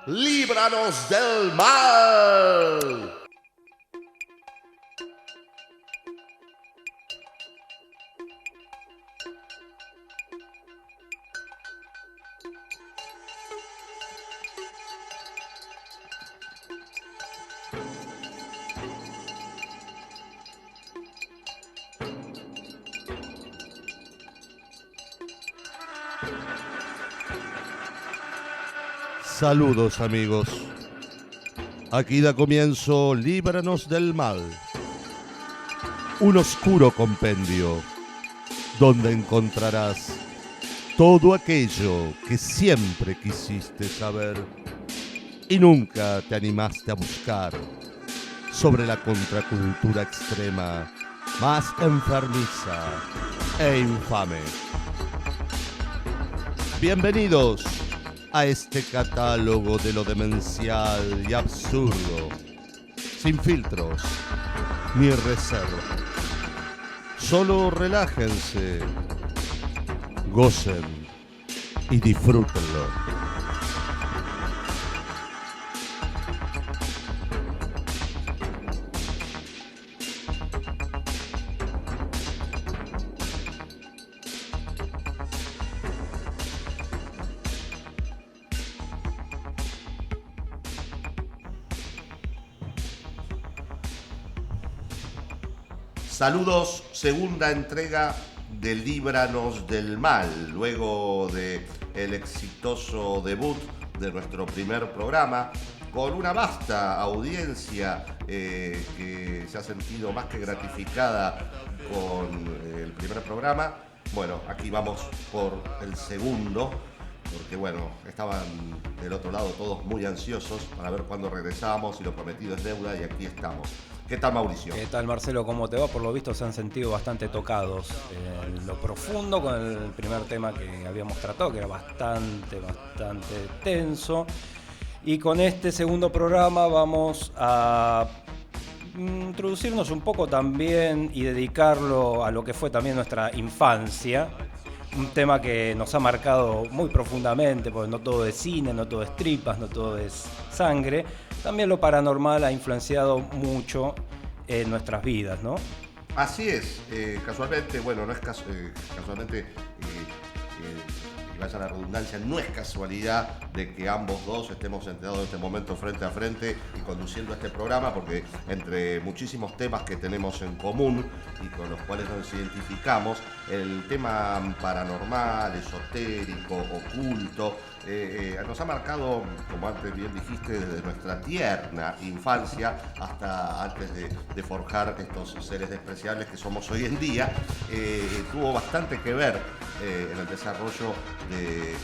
Líbranos del mal. Saludos amigos, aquí da comienzo Líbranos del Mal, un oscuro compendio donde encontrarás todo aquello que siempre quisiste saber y nunca te animaste a buscar sobre la contracultura extrema más enfermiza e infame. Bienvenidos a este catálogo de lo demencial y absurdo, sin filtros ni reserva. Solo relájense, gocen y disfrútenlo. Saludos, segunda entrega de Líbranos del Mal, luego de el exitoso debut de nuestro primer programa, con una vasta audiencia que se ha sentido más que gratificada con el primer programa. Bueno, aquí vamos por el segundo, porque bueno, estaban del otro lado todos muy ansiosos para ver cuándo regresábamos y lo prometido es deuda y aquí estamos. ¿Qué tal, Mauricio? ¿Qué tal, Marcelo? ¿Cómo te va? Por lo visto se han sentido bastante tocados en lo profundo con el primer tema que habíamos tratado, que era bastante tenso. Y con este segundo programa vamos a introducirnos un poco también y dedicarlo a lo que fue también nuestra infancia. Un tema que nos ha marcado muy profundamente, porque no todo es cine, no todo es tripas, no todo es sangre. También lo paranormal ha influenciado mucho en nuestras vidas, ¿no? Así es, casualmente, bueno, no es casualmente, vaya la redundancia, no es casualidad de que ambos dos estemos sentados en este momento frente a frente y conduciendo este programa, porque entre muchísimos temas que tenemos en común y con los cuales nos identificamos, el tema paranormal, esotérico, oculto, nos ha marcado, como antes bien dijiste, desde nuestra tierna infancia hasta antes de forjar estos seres despreciables que somos hoy en día. Tuvo bastante que ver en el desarrollo de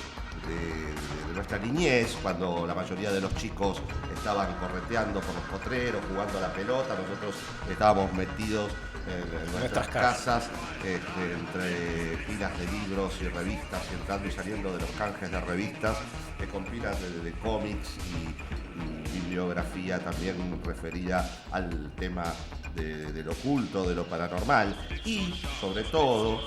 nuestra niñez, cuando la mayoría de los chicos estaban correteando por los potreros, jugando a la pelota. Nosotros estábamos metidos en nuestras casas, entre pilas de libros y revistas, entrando y saliendo de los canjes de revistas, con pilas de cómics y bibliografía también referida al tema de lo oculto, de lo paranormal, y sobre todo,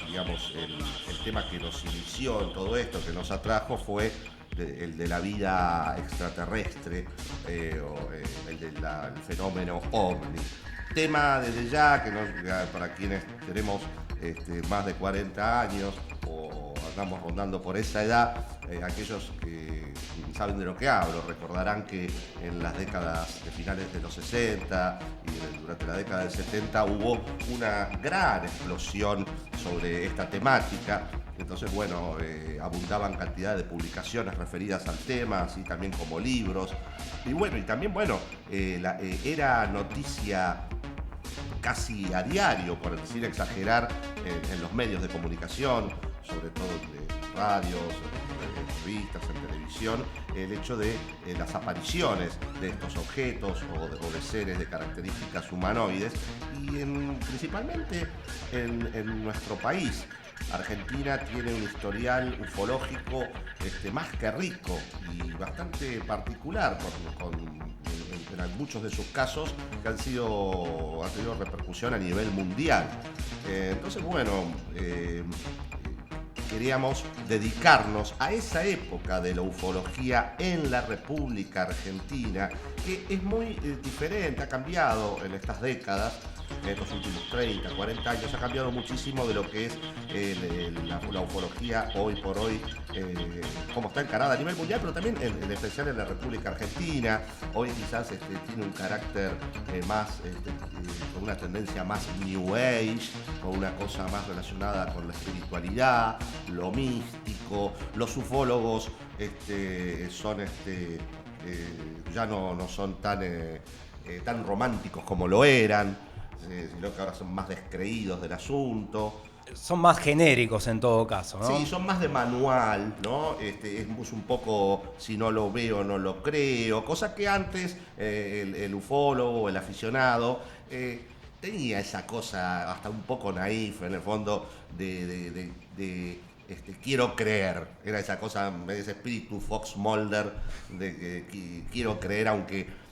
digamos, el tema que nos inició en todo esto, que nos atrajo, fue el de la vida extraterrestre, el del fenómeno OVNI. Tema desde ya que para quienes tenemos más de 40 años o andamos rondando por esa edad, aquellos que saben de lo que hablo recordarán que en las décadas de finales de los 60 y durante la década del 70 hubo una gran explosión sobre esta temática. Entonces, bueno, abundaban cantidad de publicaciones referidas al tema, así también como libros. Y bueno, era noticia casi a diario, por decir exagerar, en los medios de comunicación, sobre todo en radios, en revistas, en televisión, el hecho de las apariciones de estos objetos o de seres de características humanoides, y principalmente en nuestro país. Argentina tiene un historial ufológico más que rico y bastante particular en eran muchos de sus casos que han tenido repercusión a nivel mundial. Entonces, bueno, queríamos dedicarnos a esa época de la ufología en la República Argentina, que es muy diferente, ha cambiado en estas décadas. En estos últimos 30, 40 años ha cambiado muchísimo de lo que es la ufología hoy por hoy, cómo está encarada a nivel mundial, pero también en especial en la República Argentina. Hoy quizás tiene un carácter más, con una tendencia más New Age, con una cosa más relacionada con la espiritualidad, lo místico. Los ufólogos son ya no son tan románticos como lo eran, sino que ahora son más descreídos del asunto. Son más genéricos en todo caso, ¿no? Sí, son más de manual, ¿no? Es un poco, si no lo veo, no lo creo. Cosa que antes el ufólogo, el aficionado, tenía esa cosa hasta un poco naif, en el fondo, de quiero creer. Era esa cosa, ese espíritu Fox Mulder de que quiero creer aunque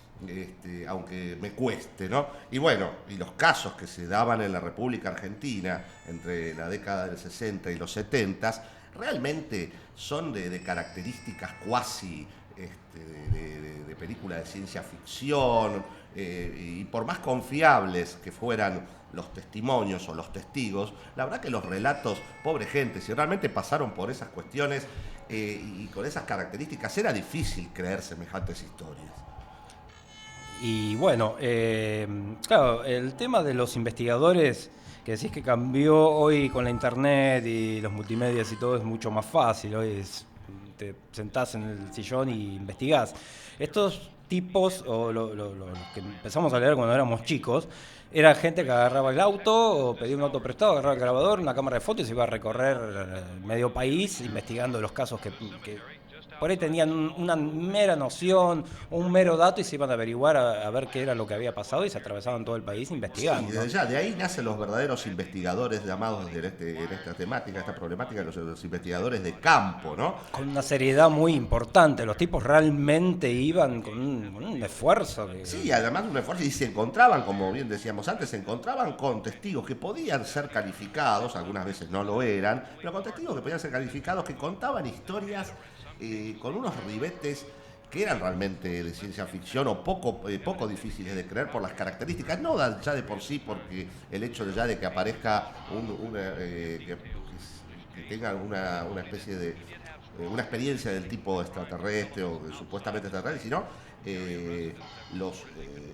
me cueste, ¿no? Y bueno, y los casos que se daban en la República Argentina entre la década del 60 y los 70 realmente son de características cuasi de película de ciencia ficción, y por más confiables que fueran los testimonios o los testigos, la verdad que los relatos, pobre gente, si realmente pasaron por esas cuestiones y con esas características, era difícil creer semejantes historias. Y bueno, claro, el tema de los investigadores, que decís que cambió hoy con la internet y los multimedios y todo, es mucho más fácil. Hoy te sentás en el sillón y investigás. Estos tipos, o los que empezamos a leer cuando éramos chicos, era gente que agarraba el auto o pedía un auto prestado, agarraba el grabador, una cámara de fotos y se iba a recorrer medio país investigando los casos que por ahí tenían una mera noción, un mero dato y se iban a averiguar a ver qué era lo que había pasado y se atravesaban todo el país investigando. Sí, desde ya, de ahí nacen los verdaderos investigadores llamados en esta temática, esta problemática, los investigadores de campo, ¿no? Con una seriedad muy importante, los tipos realmente iban con un esfuerzo. Sí, además un esfuerzo, y se encontraban, como bien decíamos antes, se encontraban con testigos que podían ser calificados, algunas veces no lo eran, pero con testigos que podían ser calificados, que contaban historias con unos ribetes que eran realmente de ciencia ficción o poco difíciles de creer por las características, no ya de por sí, porque el hecho de que aparezca que tenga una especie de una experiencia del tipo extraterrestre o supuestamente extraterrestre, sino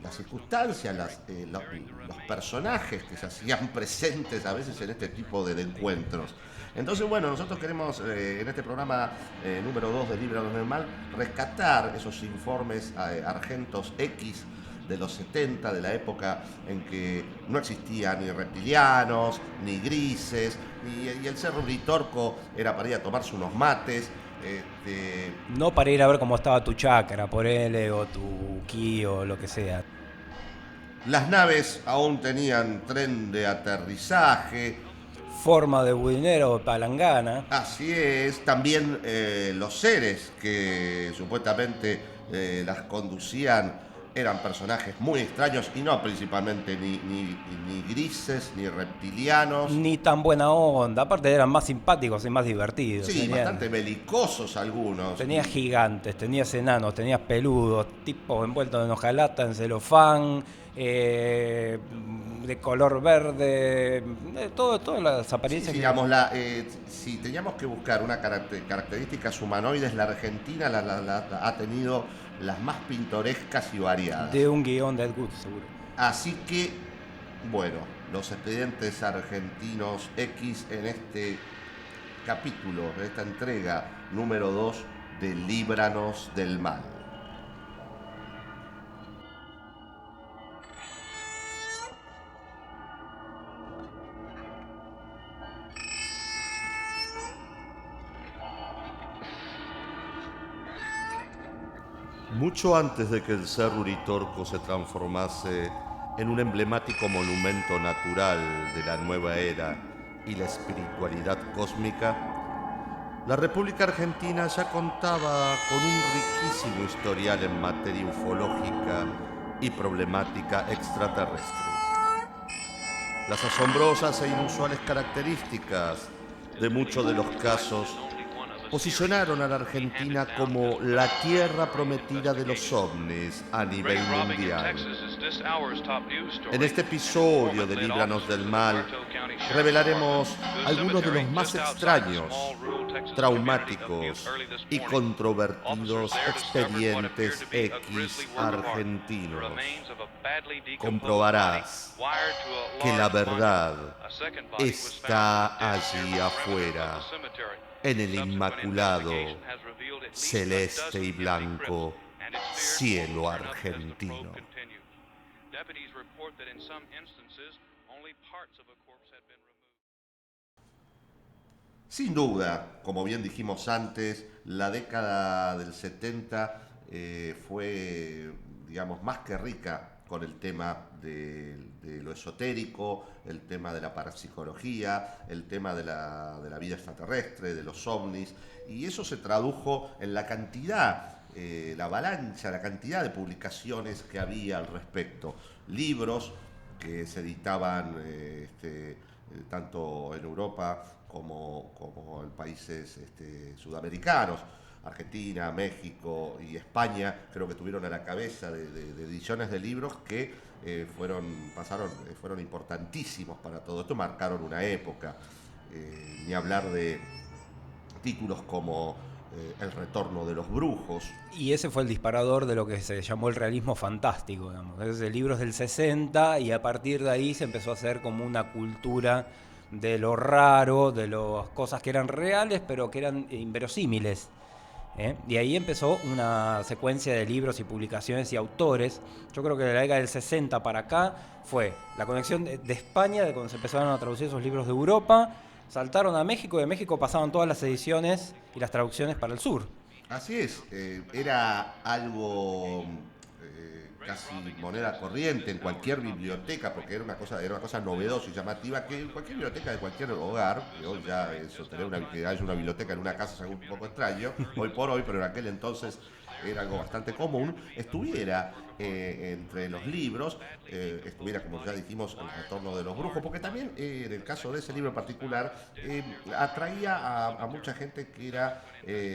las circunstancias, los personajes que se hacían presentes a veces en este tipo de encuentros. Entonces, bueno, nosotros queremos en este programa número 2 de Líbranos del Mal rescatar esos informes Argentos X de los 70, de la época en que no existían ni reptilianos, ni grises, y el Cerro Uritorco era para ir a tomarse unos mates. No para ir a ver cómo estaba tu chakra, por él, o tu ki, o lo que sea. Las naves aún tenían tren de aterrizaje. Forma de budinero o palangana. Así es. También los seres que supuestamente las conducían eran personajes muy extraños y no principalmente ni grises, ni reptilianos. Ni tan buena onda, aparte eran más simpáticos y más divertidos. Sí, bastante belicosos algunos. Tenías gigantes, tenías enanos, tenías peludos, tipos envueltos en hojalata, en celofán, de color verde, todas las apariencias. Sí, digamos, si teníamos que buscar una características humanoides, la Argentina ha tenido las más pintorescas y variadas. De un guión de Ed Wood, seguro. Así que, bueno, los expedientes argentinos X en este capítulo, en esta entrega número 2 de Líbranos del Mal. Mucho antes de que el Cerro Uritorco se transformase en un emblemático monumento natural de la nueva era y la espiritualidad cósmica, la República Argentina ya contaba con un riquísimo historial en materia ufológica y problemática extraterrestre. Las asombrosas e inusuales características de muchos de los casos posicionaron a la Argentina como la tierra prometida de los ovnis a nivel mundial. En este episodio de Líbranos del Mal, revelaremos algunos de los más extraños, traumáticos y controvertidos expedientes X argentinos. Comprobarás que la verdad está allí afuera, en el inmaculado, celeste y blanco cielo argentino. Sin duda, como bien dijimos antes, la década del 70 fue, digamos, más que rica con el tema de lo esotérico, el tema de la parapsicología, el tema de la vida extraterrestre, de los ovnis, y eso se tradujo en la cantidad, la avalancha, la cantidad de publicaciones que había al respecto. Libros que se editaban tanto en Europa como en países sudamericaron. Argentina, México y España creo que tuvieron a la cabeza de ediciones de libros que fueron importantísimos para todo esto, marcaron una época. Ni hablar de títulos como El retorno de los brujos. Y ese fue el disparador de lo que se llamó el realismo fantástico, digamos. Ese libro es del 60 y a partir de ahí se empezó a hacer como una cultura de lo raro, de las cosas que eran reales pero que eran inverosímiles. Y ahí empezó una secuencia de libros y publicaciones y autores. Yo creo que de la década del 60 para acá fue la conexión de España, de cuando se empezaron a traducir esos libros de Europa, saltaron a México y de México pasaban todas las ediciones y las traducciones para el sur. Así es, era algo casi moneda corriente en cualquier biblioteca, porque era una cosa novedosa y llamativa, que en cualquier biblioteca de cualquier hogar, que hoy ya eso, que haya una biblioteca en una casa es algo un poco extraño, hoy por hoy, pero en aquel entonces era algo bastante común, estuviera entre los libros, estuviera, como ya dijimos, El retorno de los brujos, porque también en el caso de ese libro en particular atraía a mucha gente que era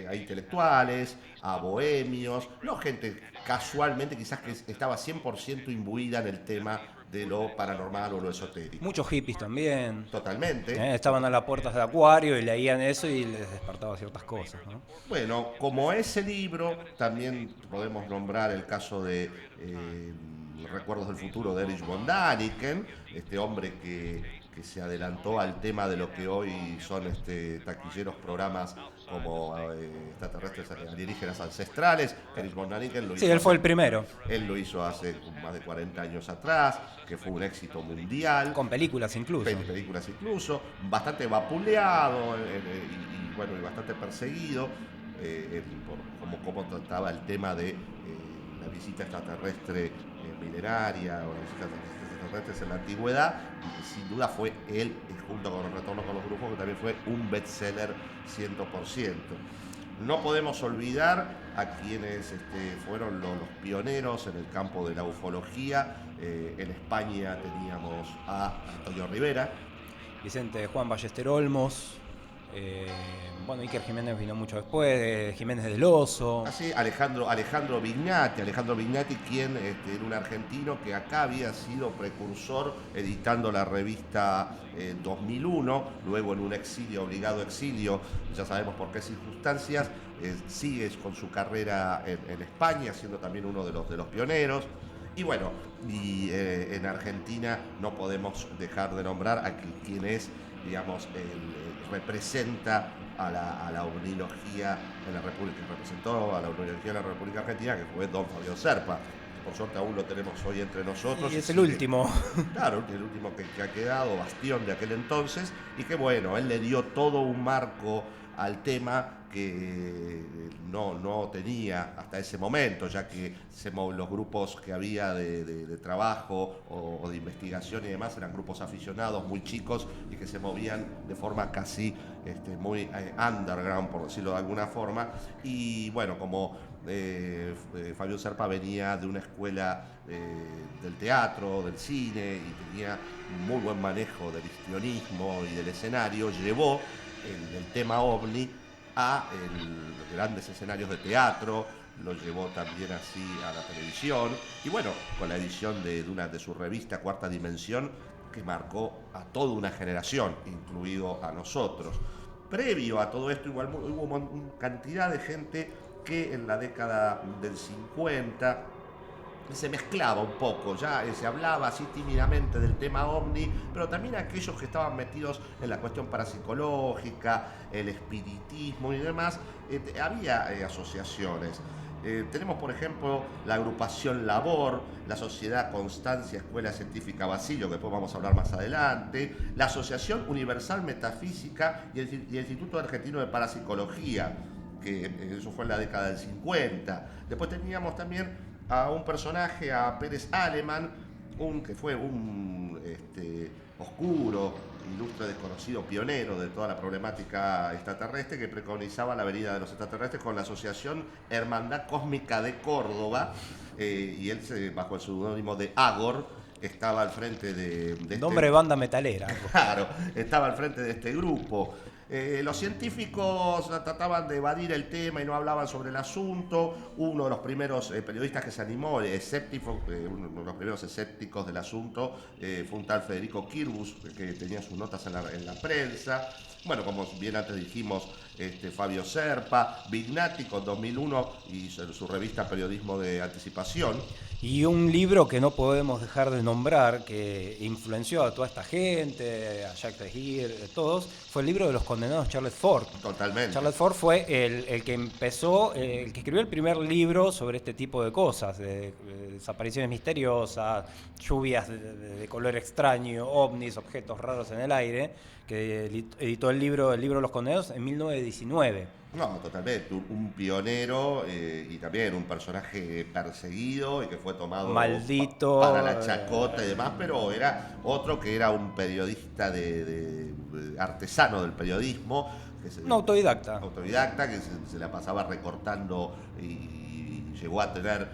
a intelectuales, a bohemios, no gente casualmente quizás que estaba 100% imbuida en el tema de lo paranormal o lo esotérico. Muchos hippies también. Totalmente. Estaban a las puertas de Acuario y leían eso y les despertaba ciertas cosas, ¿no? Bueno, como ese libro, también podemos nombrar el caso de Recuerdos del Futuro de Erich von Däniken, este hombre que se adelantó al tema de lo que hoy son taquilleros programas como extraterrestres alienígenas ancestrales. Erich von Däniken lo hizo. Sí, él fue el primero. Él lo hizo hace más de 40 años atrás, que fue un éxito mundial. Con películas incluso. Películas incluso, bastante vapuleado y bastante perseguido por cómo trataba el tema de la visita extraterrestre milenaria o las visitas extraterrestres en la antigüedad. Sin duda fue él, junto con El retorno con los brujos, que también fue un bestseller 100%. No podemos olvidar a quienes fueron los pioneros en el campo de la ufología. En España teníamos a Antonio Rivera, Vicente Juan Ballester Olmos, Iker Jiménez vino mucho después, Jiménez del Oso. Así, Alejandro Vignati, quien era un argentino que acá había sido precursor editando la revista 2001, luego en un obligado exilio, ya sabemos por qué circunstancias, sigue con su carrera en España, siendo también uno de los pioneros. Y bueno, en Argentina no podemos dejar de nombrar a quien es, digamos, representa a la ovnilogía en la República, representó a la ovnilogía en la República Argentina, que fue don Fabio Serpa. Por suerte aún lo tenemos hoy entre nosotros. Y es el último. Claro, el último que ha quedado, bastión de aquel entonces, y que bueno, él le dio todo un marco al tema que no tenía hasta ese momento, ya que los grupos que había de trabajo o de investigación y demás eran grupos aficionados muy chicos y que se movían de forma casi muy underground, por decirlo de alguna forma. Y bueno, como Fabio Serpa venía de una escuela del teatro, del cine, y tenía muy buen manejo del histrionismo y del escenario, llevó el tema OVNI a grandes escenarios de teatro, lo llevó también así a la televisión, y bueno, con la edición de su revista Cuarta Dimensión, que marcó a toda una generación, incluido a nosotros. Previo a todo esto, igual hubo cantidad de gente que en la década del 50 se mezclaba un poco, ya se hablaba así tímidamente del tema OVNI, pero también aquellos que estaban metidos en la cuestión parapsicológica, el espiritismo y demás, había asociaciones. Tenemos, por ejemplo, la agrupación Labor, la Sociedad Constancia Escuela Científica Basilio, que después vamos a hablar más adelante, la Asociación Universal Metafísica y el Instituto Argentino de Parapsicología, que eso fue en la década del 50. Después teníamos también a un personaje, a Pérez Aleman, que fue un oscuro, ilustre, desconocido, pionero de toda la problemática extraterrestre, que preconizaba la venida de los extraterrestres con la Asociación Hermandad Cósmica de Córdoba, y él, bajo el seudónimo de Agor, estaba al frente de nombre de banda metalera. Claro, estaba al frente de este grupo. Los científicos trataban de evadir el tema y no hablaban sobre el asunto. Uno de los primeros periodistas que se animó, escéptico, uno de los primeros escépticos del asunto, fue un tal Federico Kirbus, que tenía sus notas en la prensa. Bueno, como bien antes dijimos, Fabio Serpa, Vignati con 2001 y su revista Periodismo de Anticipación. Y un libro que no podemos dejar de nombrar, que influenció a toda esta gente, a Jacques Tahir, todos, fue el libro de los condenados Charles Fort. Totalmente. Charles Fort fue el que empezó, el que escribió el primer libro sobre este tipo de cosas, de desapariciones misteriosas, lluvias de color extraño, ovnis, objetos raros en el aire, que editó el libro de los condenados en 1919. No, totalmente, un pionero y también un personaje perseguido y que fue tomado maldito para la chacota y demás, pero era otro que era un periodista de artesano del periodismo. Un autodidacta. Autodidacta que se la pasaba recortando y llegó a tener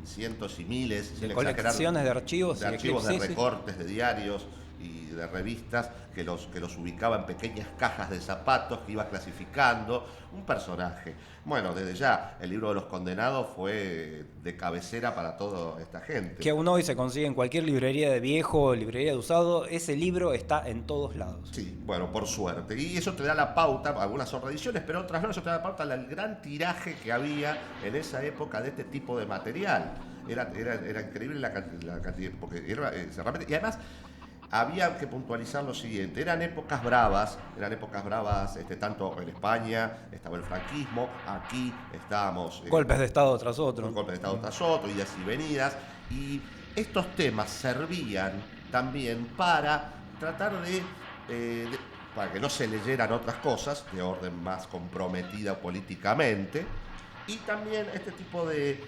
cientos y miles, de colecciones de archivos, de recortes, de diarios y de revistas que los ubicaba en pequeñas cajas de zapatos que iba clasificando. Un personaje. Bueno, desde ya, el libro de los condenados fue de cabecera para toda esta gente. Que aún hoy se consigue en cualquier librería de viejo, librería de usado. Ese libro está en todos lados. Sí, bueno, por suerte. Y eso te da la pauta, algunas son reediciones, pero otras no. Eso te da la pauta al gran tiraje que había en esa época de este tipo de material. Era increíble la cantidad, porque realmente, y además había que puntualizar lo siguiente: eran épocas bravas, tanto en España estaba el franquismo, aquí estábamos golpes de Estado tras otro, idas y venidas, y estos temas servían también para tratar para que no se leyeran otras cosas de orden más comprometida políticamente. Y también este tipo de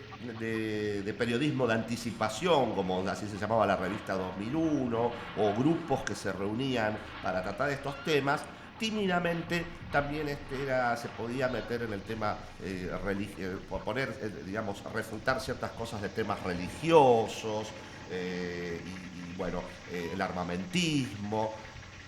periodismo de anticipación, como así se llamaba la revista 2001, o grupos que se reunían para tratar estos temas, tímidamente también se podía meter en el tema refutar ciertas cosas de temas religiosos, y bueno, el armamentismo.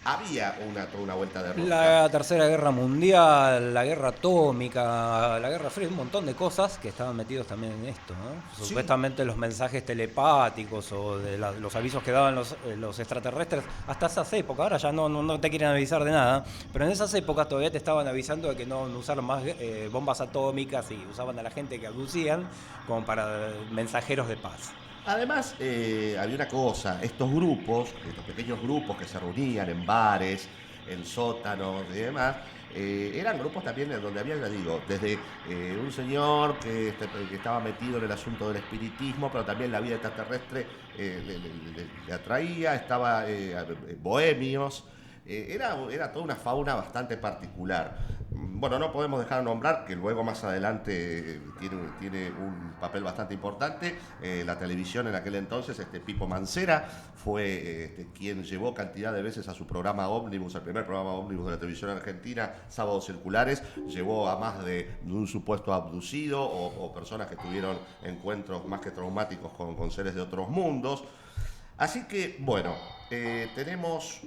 Había toda una vuelta de rosca. La Tercera Guerra Mundial, la Guerra Atómica, la Guerra Fría, un montón de cosas que estaban metidos también en esto, ¿no? Sí. Supuestamente los mensajes telepáticos o de los avisos que daban los extraterrestres, hasta esas épocas, ahora ya no te quieren avisar de nada, pero en esas épocas todavía te estaban avisando de que no usaron más bombas atómicas y usaban a la gente que abducían como para mensajeros de paz. Además, había una cosa, estos pequeños grupos que se reunían en bares, en sótanos y demás, eran grupos también donde había, ya digo, desde un señor que estaba metido en el asunto del espiritismo, pero también la vida extraterrestre le atraía, estaba bohemios. Era toda una fauna bastante particular. bueno, no podemos dejar de nombrar que luego más adelante tiene un papel bastante importante. La televisión en aquel entonces, Pipo Mancera fue quien llevó cantidad de veces a su programa Ómnibus, el primer programa Ómnibus de la televisión argentina, Sábados Circulares, llevó a más de un supuesto abducido o personas que tuvieron encuentros más que traumáticos con seres de otros mundos. Así que, bueno, tenemos,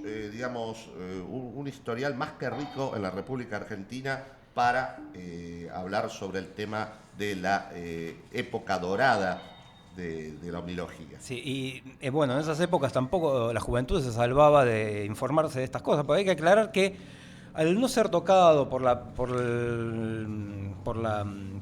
un historial más que rico en la República Argentina para hablar sobre el tema de la época dorada de la omnilógica. Sí, y bueno, en esas épocas tampoco la juventud se salvaba de informarse de estas cosas, porque hay que aclarar que al no ser tocado por la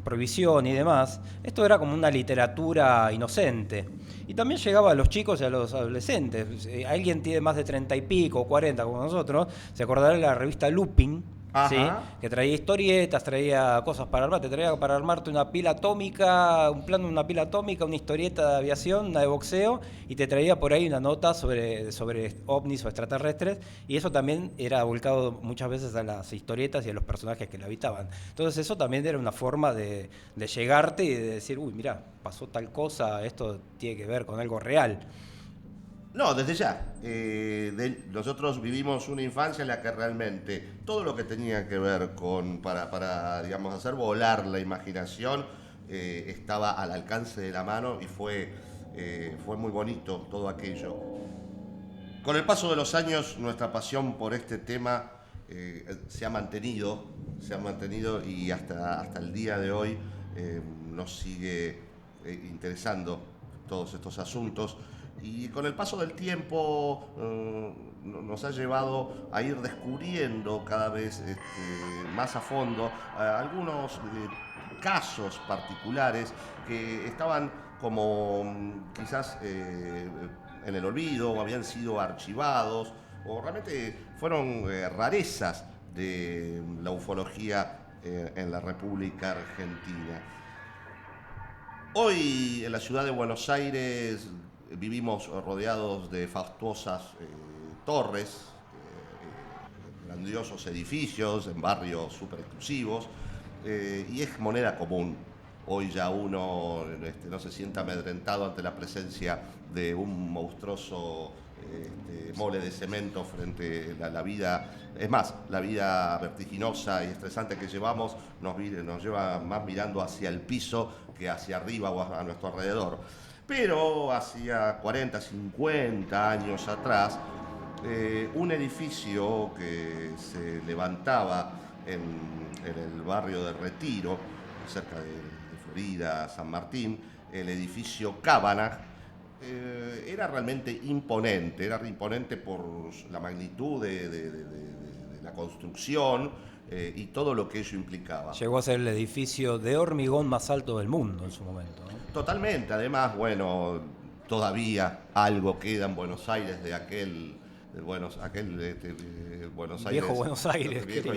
prohibición y demás, esto era como una literatura inocente. Y también llegaba a los chicos y a los adolescentes. Alguien tiene más de 30 y pico, 40 como nosotros, se acordará de la revista Lupin, ¿sí? Que traía historietas, traía cosas para armar, te traía para armarte una pila atómica, un plano de una pila atómica, una historieta de aviación, una de boxeo, y te traía por ahí una nota sobre ovnis o extraterrestres, y eso también era volcado muchas veces a las historietas y a los personajes que la habitaban. Entonces eso también era una forma de llegarte y de decir, uy, mirá, pasó tal cosa, esto tiene que ver con algo real. No, desde ya. Nosotros vivimos una infancia en la que realmente todo lo que tenía que ver para digamos, hacer volar la imaginación estaba al alcance de la mano y fue muy bonito todo aquello. Con el paso de los años, nuestra pasión por este tema se ha mantenido y hasta el día de hoy nos sigue interesando todos estos asuntos. Y con el paso del tiempo nos ha llevado a ir descubriendo cada vez más a fondo algunos casos particulares que estaban como quizás en el olvido o habían sido archivados o realmente fueron rarezas de la ufología en la República Argentina. Hoy en la ciudad de Buenos Aires vivimos rodeados de fastuosas torres, grandiosos edificios en barrios súper exclusivos, y es moneda común. Hoy ya uno no se sienta amedrentado ante la presencia de un monstruoso mole de cemento frente a la vida. Es más, la vida vertiginosa y estresante que llevamos nos lleva más mirando hacia el piso que hacia arriba o a nuestro alrededor. Pero hacía 40, 50 años atrás, un edificio que se levantaba en el barrio de Retiro, cerca de Florida, San Martín, el edificio Cábana, era realmente imponente. Era imponente por la magnitud de la construcción y todo lo que ello implicaba. Llegó a ser el edificio de hormigón más alto del mundo en su momento, ¿no? Totalmente, además, bueno, todavía algo queda en Buenos Aires de aquel Buenos Aires. Viejo Buenos Aires, viejo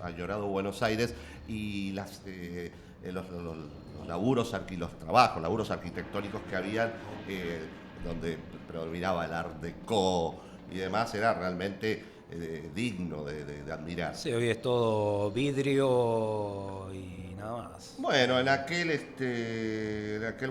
añorado Buenos Aires y los laburos arquitectónicos que habían, donde predominaba el Art Deco y demás, era realmente digno de admirar. Sí, hoy es todo vidrio y nada más. Bueno, en aquel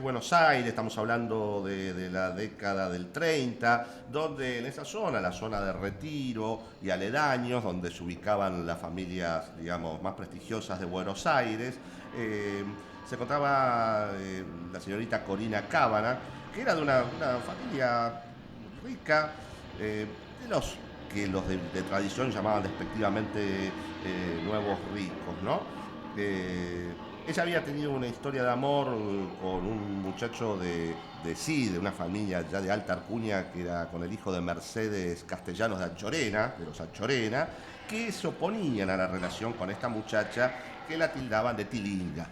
Buenos Aires, estamos hablando de la década del 30, donde en esa zona, la zona de Retiro y aledaños, donde se ubicaban las familias, digamos, más prestigiosas de Buenos Aires, se encontraba la señorita Corina Cábana, que era de una familia rica, de los que los de tradición llamaban despectivamente nuevos ricos, ¿no? Ella había tenido una historia de amor con un muchacho de una familia ya de alta alcurnia, que era con el hijo de Mercedes Castellanos de los Anchorena, que se oponían a la relación con esta muchacha, que la tildaban de tilinga.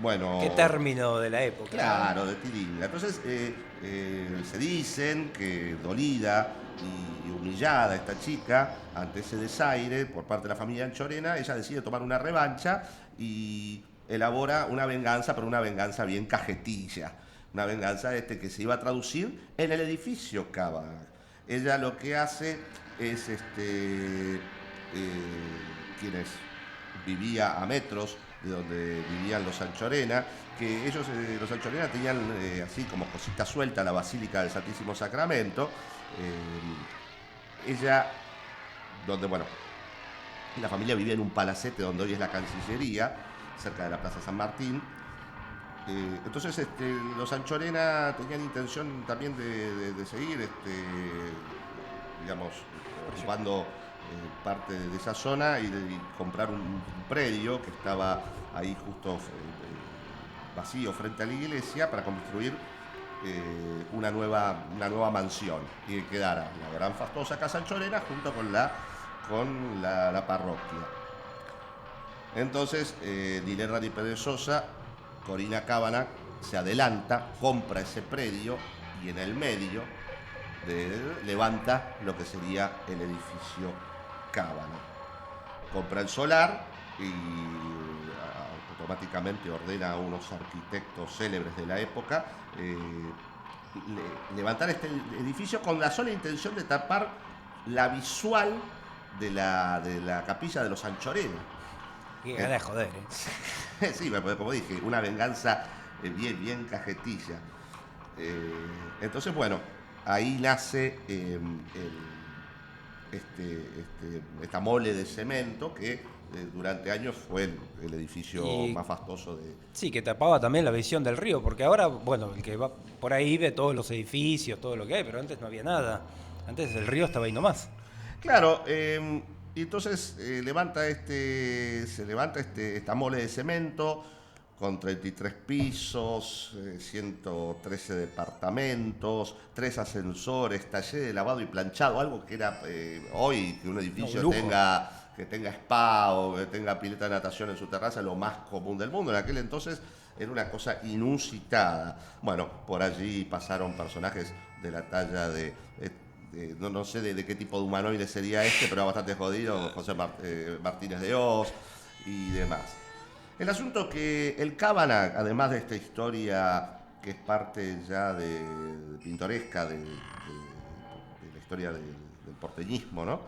Bueno, ¿qué término de la época? Claro, de tilinga. Entonces se dicen que dolida y humillada esta chica ante ese desaire por parte de la familia Anchorena, ella decide tomar una revancha y elabora una venganza, pero una venganza bien cajetilla, una venganza que se iba a traducir en el edificio Cábana. Ella lo que hace es quienes vivía a metros de donde vivían los Anchorena, que ellos, los Anchorena, tenían así como cosita suelta la Basílica del Santísimo Sacramento. Ella, donde, bueno, la familia vivía en un palacete donde hoy es la Cancillería, cerca de la Plaza San Martín. Entonces los Anchorena tenían intención también de seguir, digamos, ocupando parte de esa zona y comprar un predio que estaba ahí justo vacío frente a la iglesia para construir una nueva mansión y que quedara la gran fastuosa Casa Anchorena junto con la parroquia. Entonces, Dilerra y Perezosa, Corina Cábana se adelanta, compra ese predio y en el medio levanta lo que sería el edificio Cábana. Compra el solar y automáticamente ordena a unos arquitectos célebres de la época levantar este edificio con la sola intención de tapar la visual de la capilla de los Anchorena. Qué gana de joder, Sí, como dije, una venganza bien cajetilla. Entonces, bueno, ahí nace esta mole de cemento que durante años fue el edificio más fastuoso de... Sí, que tapaba también la visión del río, porque ahora, bueno, el que va por ahí ve todos los edificios, todo lo que hay, pero antes no había nada. Antes el río estaba ahí nomás. Claro, y entonces se levanta esta mole de cemento con 33 pisos, 113 departamentos, 3 ascensores, taller de lavado y planchado, algo que era hoy que un edificio tenga spa o que tenga pileta de natación en su terraza, lo más común del mundo. En aquel entonces era una cosa inusitada. Bueno, por allí pasaron personajes de la talla de no sé de qué tipo de humanoide sería pero bastante jodido, José Martínez de Oz y demás. El asunto que el Cábana, además de esta historia que es parte ya pintoresca de la historia del porteñismo, ¿no?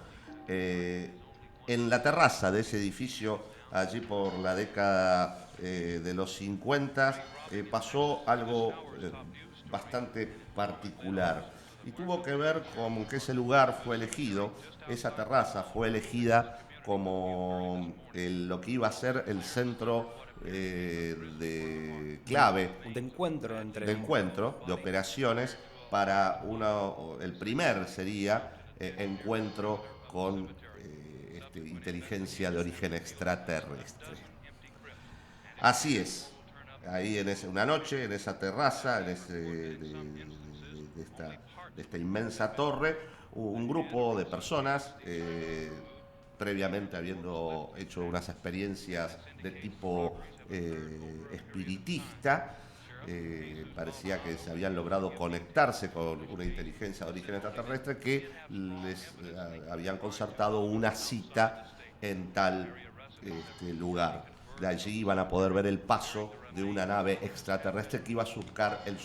En la terraza de ese edificio, allí por la década de los 50, pasó algo bastante particular. Y tuvo que ver con que ese lugar fue elegido, esa terraza fue elegida como lo que iba a ser el centro de clave. De encuentro de operaciones para el primer sería encuentro con inteligencia de origen extraterrestre. Así es. Ahí una noche, en esa terraza, de esta inmensa torre, un grupo de personas, previamente habiendo hecho unas experiencias de tipo espiritista, parecía que se habían logrado conectarse con una inteligencia de origen extraterrestre que les habían concertado una cita en tal lugar. De allí iban a poder ver el paso de una nave extraterrestre que iba a surcar el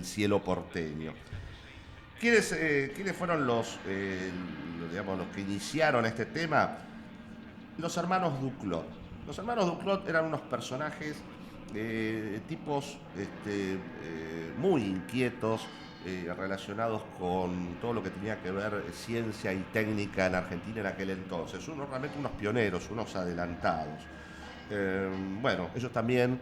cielo porteño. ¿Quiénes fueron los que iniciaron este tema? Los hermanos Duclos. Los hermanos Duclos eran unos personajes, tipos muy inquietos, relacionados con todo lo que tenía que ver ciencia y técnica en Argentina en aquel entonces. Realmente unos pioneros, unos adelantados. Bueno, ellos también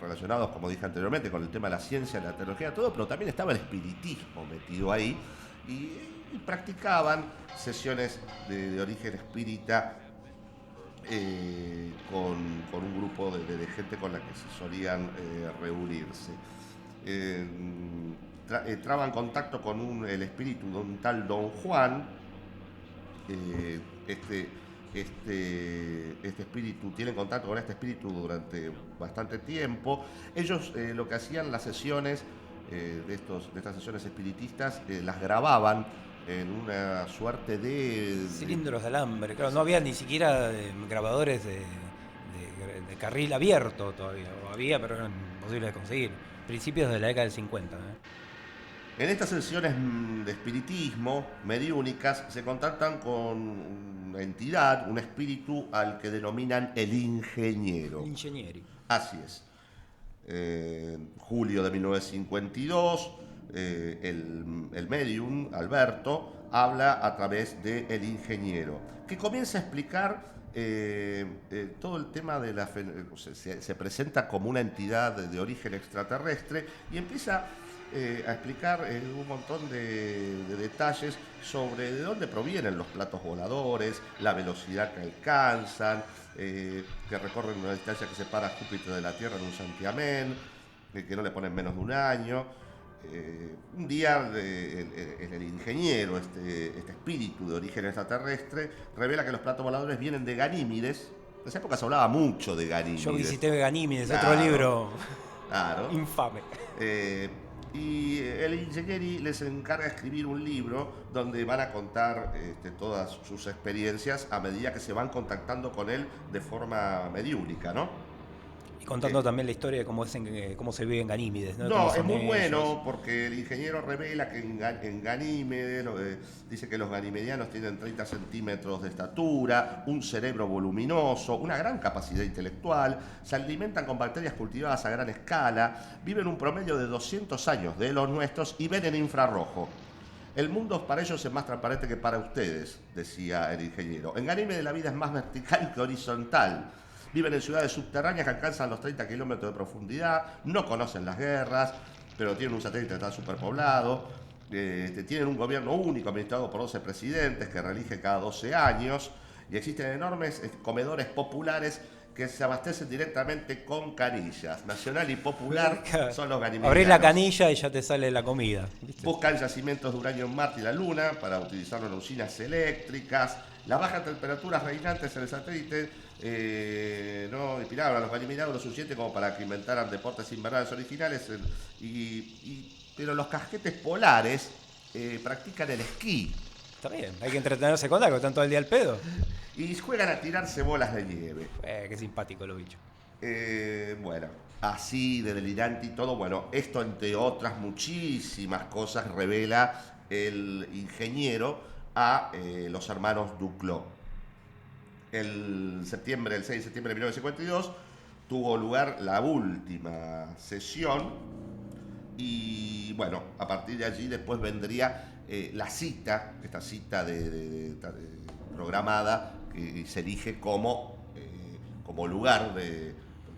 relacionados, como dije anteriormente, con el tema de la ciencia, la tecnología, todo, pero también estaba el espiritismo metido ahí y practicaban sesiones de origen espírita con un grupo de gente con la que se solían reunirse. Traban contacto con el espíritu de un tal Don Juan. Este espíritu, tienen contacto con este espíritu durante bastante tiempo. Ellos lo que hacían, las sesiones de estas sesiones espiritistas, las grababan en una suerte de cilindros de alambre. Claro, no había ni siquiera grabadores de carril abierto todavía. O había, pero eran imposibles de conseguir. Principios de la década del 50. En estas sesiones de espiritismo, mediúnicas, se contactan con una entidad, un espíritu al que denominan el ingeniero. Ingenieri. Así es. Julio de 1952, el medium, Alberto, habla a través de El Ingeniero, que comienza a explicar todo el tema de la... Se presenta como una entidad de origen extraterrestre y empieza a explicar un montón de detalles sobre de dónde provienen los platos voladores, la velocidad que alcanzan, que recorren una distancia que separa a Júpiter de la Tierra en un santiamén, que no le ponen menos de un año. Un día el ingeniero, este espíritu de origen extraterrestre, revela que los platos voladores vienen de Ganímedes. En esa época se hablaba mucho de Ganímedes. Yo visité Ganímedes, Claro, otro libro claro. infame. Y el ingenieri les encarga escribir un libro donde van a contar todas sus experiencias a medida que se van contactando con él de forma mediúnica, ¿no? Y contando también la historia de cómo se vive en Ganímedes, ¿no? No, es muy bueno porque el ingeniero revela que en Ganímedes, dice que los ganimedianos tienen 30 centímetros de estatura, un cerebro voluminoso, una gran capacidad intelectual, se alimentan con bacterias cultivadas a gran escala, viven un promedio de 200 años de los nuestros y ven en infrarrojo. El mundo para ellos es más transparente que para ustedes, decía el ingeniero. En Ganímedes la vida es más vertical que horizontal. Viven en ciudades subterráneas que alcanzan los 30 kilómetros de profundidad, no conocen las guerras, pero tienen un satélite que está superpoblado, tienen un gobierno único administrado por 12 presidentes que reelige cada 12 años, y existen enormes comedores populares que se abastecen directamente con canillas. Nacional y popular son los ganimedianos. Abrís la canilla y ya te sale la comida, ¿viste? Buscan yacimientos de uranio en Marte y la Luna para utilizarlo en usinas eléctricas. Las bajas temperaturas reinantes en el satélite no inspiraron a los ganimedianos lo suficiente como para que inventaran deportes invernales originales, pero los casquetes polares practican el esquí. Está bien, hay que entretenerse con algo, están todo el día al pedo. Y juegan a tirarse bolas de nieve. Qué simpático los bichos. Bueno, así de delirante y todo. Bueno, esto entre otras muchísimas cosas revela el ingeniero a los hermanos Duclos. El 6 de septiembre de 1952 tuvo lugar la última sesión y bueno, a partir de allí después vendría esta cita programada que se elige como lugar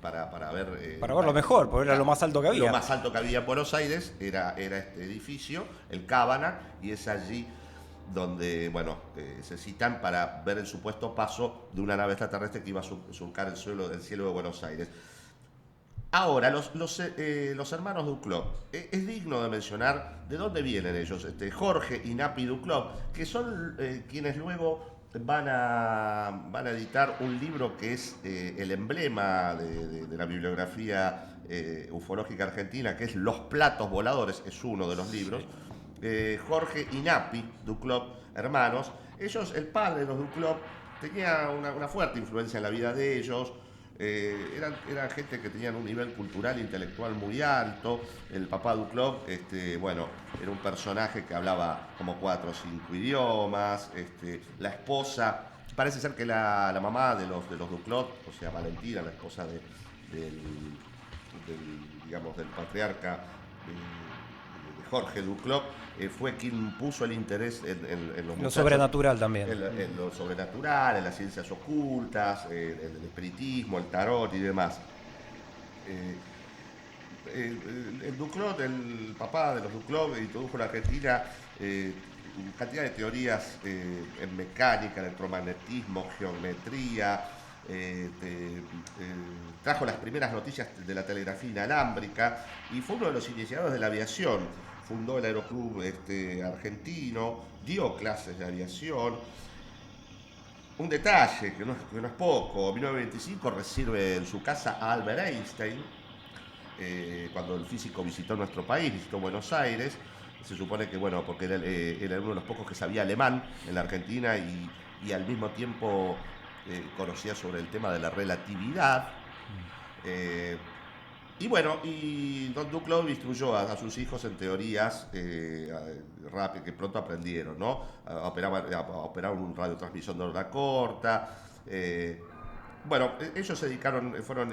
para ver... para ver lo mejor, porque era lo más alto que había. Lo más alto que había en Buenos Aires era este edificio, el Cábana, y es allí donde se citan para ver el supuesto paso de una nave extraterrestre que iba a surcar el cielo de Buenos Aires. Ahora, los hermanos Duclos, es digno de mencionar de dónde vienen ellos, Jorge y Napi Duclos, que son quienes luego van a editar un libro que es el emblema de la bibliografía ufológica argentina, que es Los platos voladores, es uno de los libros. Jorge y Napi Duclos, hermanos, el padre de los Duclos tenía una fuerte influencia en la vida de ellos. Eran gente que tenían un nivel cultural e intelectual muy alto. El papá Duclos, era un personaje que hablaba como 4 o 5 idiomas. La esposa, parece ser que la mamá de los Duclos, o sea, Valentina, la esposa del patriarca de Jorge Duclos, fue quien puso el interés en los lo sobrenatural también. En lo sobrenatural, en las ciencias ocultas, el espiritismo, el tarot y demás. El Duclos, el papá de los Duclos, introdujo en la Argentina cantidad de teorías en mecánica, electromagnetismo, geometría. Trajo las primeras noticias de la telegrafía inalámbrica y fue uno de los iniciadores de la aviación. Fundó el Aeroclub argentino, dio clases de aviación. Un detalle que no es poco: en 1925 recibe en su casa a Albert Einstein, cuando el físico visitó nuestro país, visitó Buenos Aires. Se supone que, porque era uno de los pocos que sabía alemán en la Argentina y al mismo tiempo conocía sobre el tema de la relatividad. Y bueno, y Don Duclos instruyó a sus hijos en teorías rápidas que pronto aprendieron, ¿no? A operar un radiotransmisor de onda corta. Bueno, ellos se dedicaron, fueron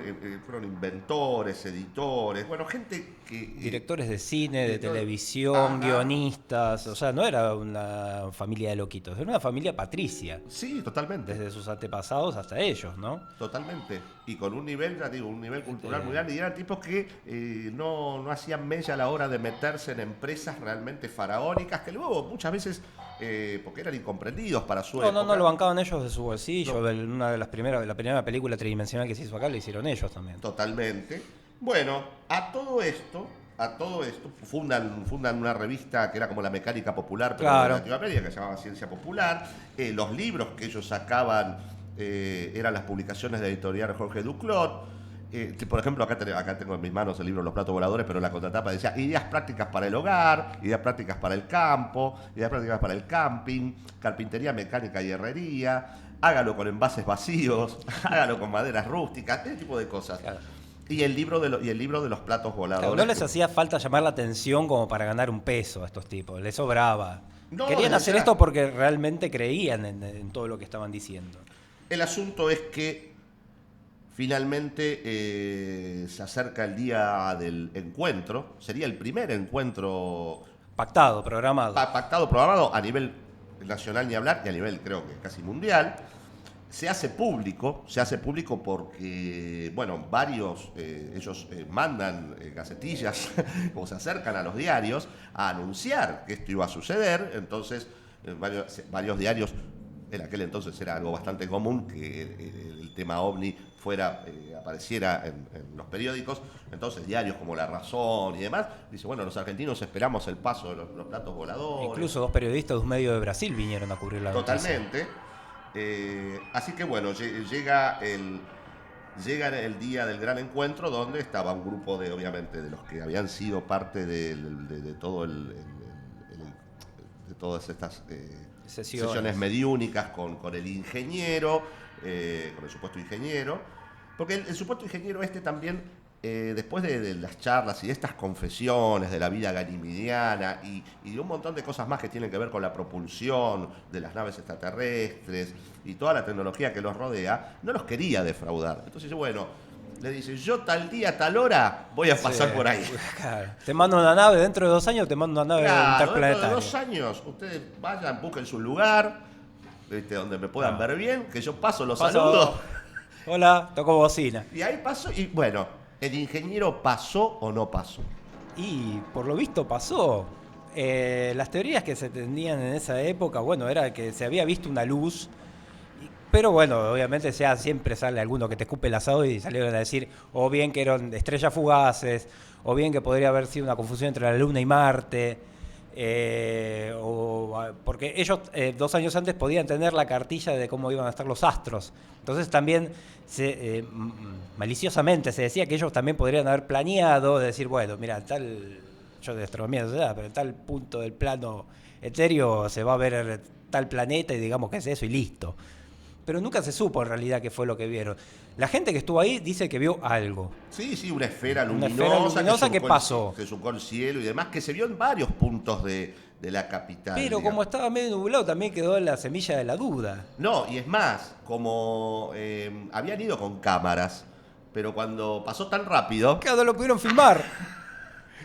inventores, editores, bueno, gente que... Directores de cine, de televisión, Ajá. guionistas, o sea, no era una familia de loquitos, era una familia patricia, Sí, totalmente. desde sus antepasados hasta ellos, ¿no? Totalmente. Y con un nivel, ya digo, un nivel cultural muy grande. Y eran tipos que no hacían mella a la hora de meterse en empresas realmente faraónicas, que luego muchas veces, porque eran incomprendidos para su época. No lo bancaban ellos de su bolsillo, una de las primeras, la primera película tridimensional que se hizo acá la hicieron ellos también. Totalmente. Bueno, a todo esto fundan una revista que era como la Mecánica Popular, pero Claro. de Latinoamérica, que se llamaba Ciencia Popular. Los libros que ellos sacaban eran las publicaciones de la editorial Jorge Duclos. Por ejemplo, acá tengo en mis manos el libro Los Platos Voladores, pero en la contratapa decía ideas prácticas para el hogar, ideas prácticas para el campo, ideas prácticas para el camping, carpintería, mecánica y herrería, hágalo con envases vacíos, hágalo con maderas rústicas, ese tipo de cosas. Claro. Y el libro de los platos voladores. Claro, no les hacía falta llamar la atención como para ganar un peso a estos tipos, les sobraba. No, Querían les hacer era- esto porque realmente creían en todo lo que estaban diciendo. El asunto es que finalmente se acerca el día del encuentro. Sería el primer encuentro Pactado, programado. pactado, programado a nivel nacional ni hablar, y a nivel creo que casi mundial. Se hace público porque, bueno, varios, ellos mandan gacetillas o se acercan a los diarios a anunciar que esto iba a suceder. Entonces, varios diarios, en aquel entonces era algo bastante común que el tema OVNI apareciera en los periódicos. Entonces, diarios como La Razón y demás, dice, bueno, los argentinos esperamos el paso de los platos voladores. Incluso dos periodistas de un medio de Brasil vinieron a cubrir la noticia. Totalmente. Así que bueno, llega el día del gran encuentro, donde estaba un grupo obviamente, de los que habían sido parte de todo de todas estas sesiones mediúnicas con el ingeniero, con el supuesto ingeniero, porque el supuesto ingeniero también, después de las charlas y de estas confesiones de la vida ganimidiana y de un montón de cosas más que tienen que ver con la propulsión de las naves extraterrestres y toda la tecnología que los rodea, no los quería defraudar. Entonces, bueno, le dice, yo tal día, tal hora voy a pasar por ahí. Claro. Te mando una nave, dentro de 2 años te mando una nave Claro, dentro de interplanetaria. 2 años, ustedes vayan, busquen su lugar, donde me puedan ver bien, que yo los saludo. Hola, toco bocina. Y ahí pasó, y bueno, ¿el ingeniero pasó o no pasó? Y por lo visto pasó. Las teorías que se tenían en esa época, bueno, era que se había visto una luz, pero bueno, obviamente siempre sale alguno que te escupe el asado y salieron a decir o bien que eran estrellas fugaces, o bien que podría haber sido una confusión entre la Luna y Marte, porque ellos 2 años antes podían tener la cartilla de cómo iban a estar los astros. Entonces también maliciosamente se decía que ellos también podrían haber planeado, de decir, bueno, mira, yo de astronomía no sé nada, pero en tal punto del plano etéreo se va a ver tal planeta y digamos que es eso y listo. Pero nunca se supo en realidad qué fue lo que vieron. La gente que estuvo ahí dice que vio algo. Sí, una esfera Una luminosa. esfera luminosa que pasó. Que surcó el cielo y demás, que se vio en varios puntos de la capital. Pero digamos. como estaba medio nublado, también quedó la semilla de la duda. No, y es más, como habían ido con cámaras, pero cuando pasó tan rápido... Claro, no lo pudieron filmar.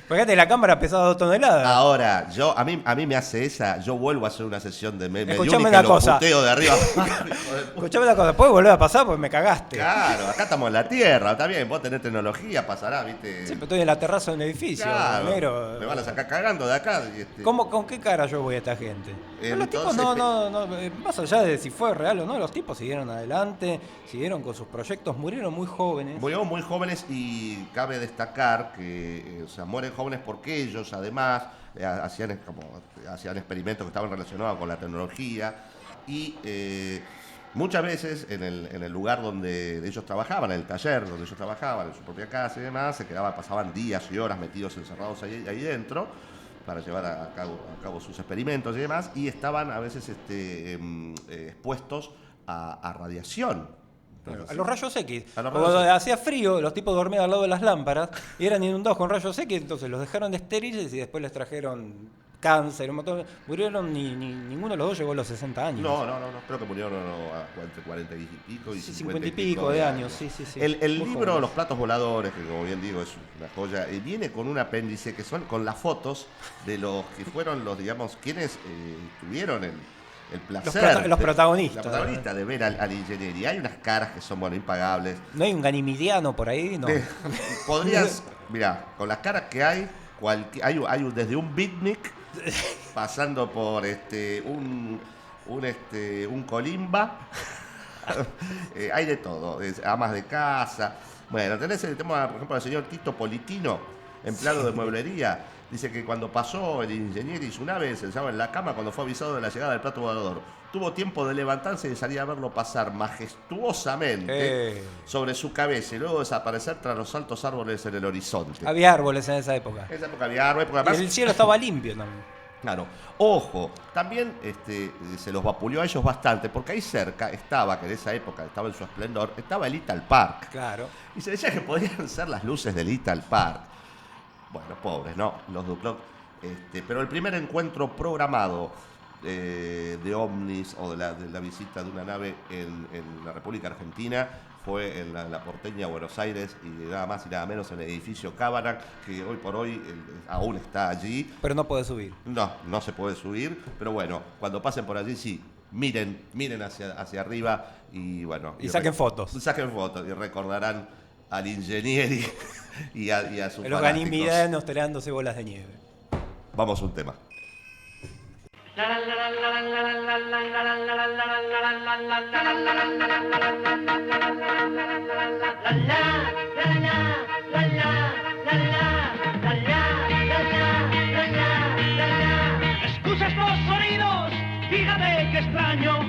Fíjate, la cámara pesaba 2 toneladas. Ahora, a mí me hace esa, yo vuelvo a hacer una sesión de Escuchame mediúnica una y lo cosa. puteo de arriba. Escuchame una cosa, ¿puedes volver a pasar? Porque me cagaste. Claro, acá estamos en la Tierra, está bien, vos tenés tecnología, pasará, ¿viste? Sí, pero estoy en la terraza de un edificio, Claro, negro. me van a sacar cagando de acá. ¿Con qué cara yo voy a esta gente? Pero los tipos Entonces, más allá de si fue real o no, los tipos siguieron adelante, siguieron con sus proyectos, murieron muy jóvenes. Murieron muy jóvenes y cabe destacar que mueren jóvenes porque ellos además hacían experimentos que estaban relacionados con la tecnología y muchas veces en el lugar donde ellos trabajaban, en el taller donde ellos trabajaban, en su propia casa y demás, pasaban días y horas metidos encerrados ahí dentro para llevar a cabo sus experimentos y demás, y estaban a veces expuestos a radiación. Entonces, A los rayos X. A los Cuando rayos X. hacía frío, los tipos dormían al lado de las lámparas y eran inundados con rayos X, entonces los dejaron estériles y después les trajeron cáncer, un montón. Murieron ninguno de los dos llegó a los 60 años. No, creo que murieron entre 40 y pico y 50 y pico de años, sí. El Muy libro jóvenes. Los platos voladores, que como bien digo es una joya, viene con un apéndice que son con las fotos de los que fueron los, digamos, quienes tuvieron el placer. Los protagonistas. La protagonista de ver al ingeniero. Y hay unas caras que son, bueno, impagables. ¿No hay un ganimidiano por ahí? No. Podrías, mirá, con las caras que hay, desde un beatnik pasando por un colimba. Hay de todo, amas de casa. Bueno, tenés el tema, por ejemplo, del señor Tito Politino, empleado de mueblería. Dice que cuando pasó el ingeniero y su nave se echaba en la cama cuando fue avisado de la llegada del plato volador. Tuvo tiempo de levantarse y de salir a verlo pasar majestuosamente sobre su cabeza y luego desaparecer tras los altos árboles en el horizonte. Había árboles en esa época. En esa época había árboles, porque además, Y el cielo estaba limpio también. claro, ojo, también se los vapuleó a ellos bastante, porque ahí cerca estaba, que en esa época estaba en su esplendor, estaba el Little Park. Claro. Y se decía que podían ser las luces del Little Park. Bueno, pobres, ¿no? Los Duclos. Pero el primer encuentro programado de ovnis o de la visita de una nave en la República Argentina fue en la porteña Buenos Aires y nada más y nada menos en el edificio Cábara, que hoy por hoy aún está allí. Pero no puede subir. No se puede subir, pero bueno, cuando pasen por allí sí, miren hacia arriba y bueno. Y saquen fotos. Saquen fotos y recordarán al ingenieri y a sus Los fanáticos. ganimidianos tirándose bolas de nieve. Vamos a un tema. Escuchas los sonidos, fíjate qué extraño.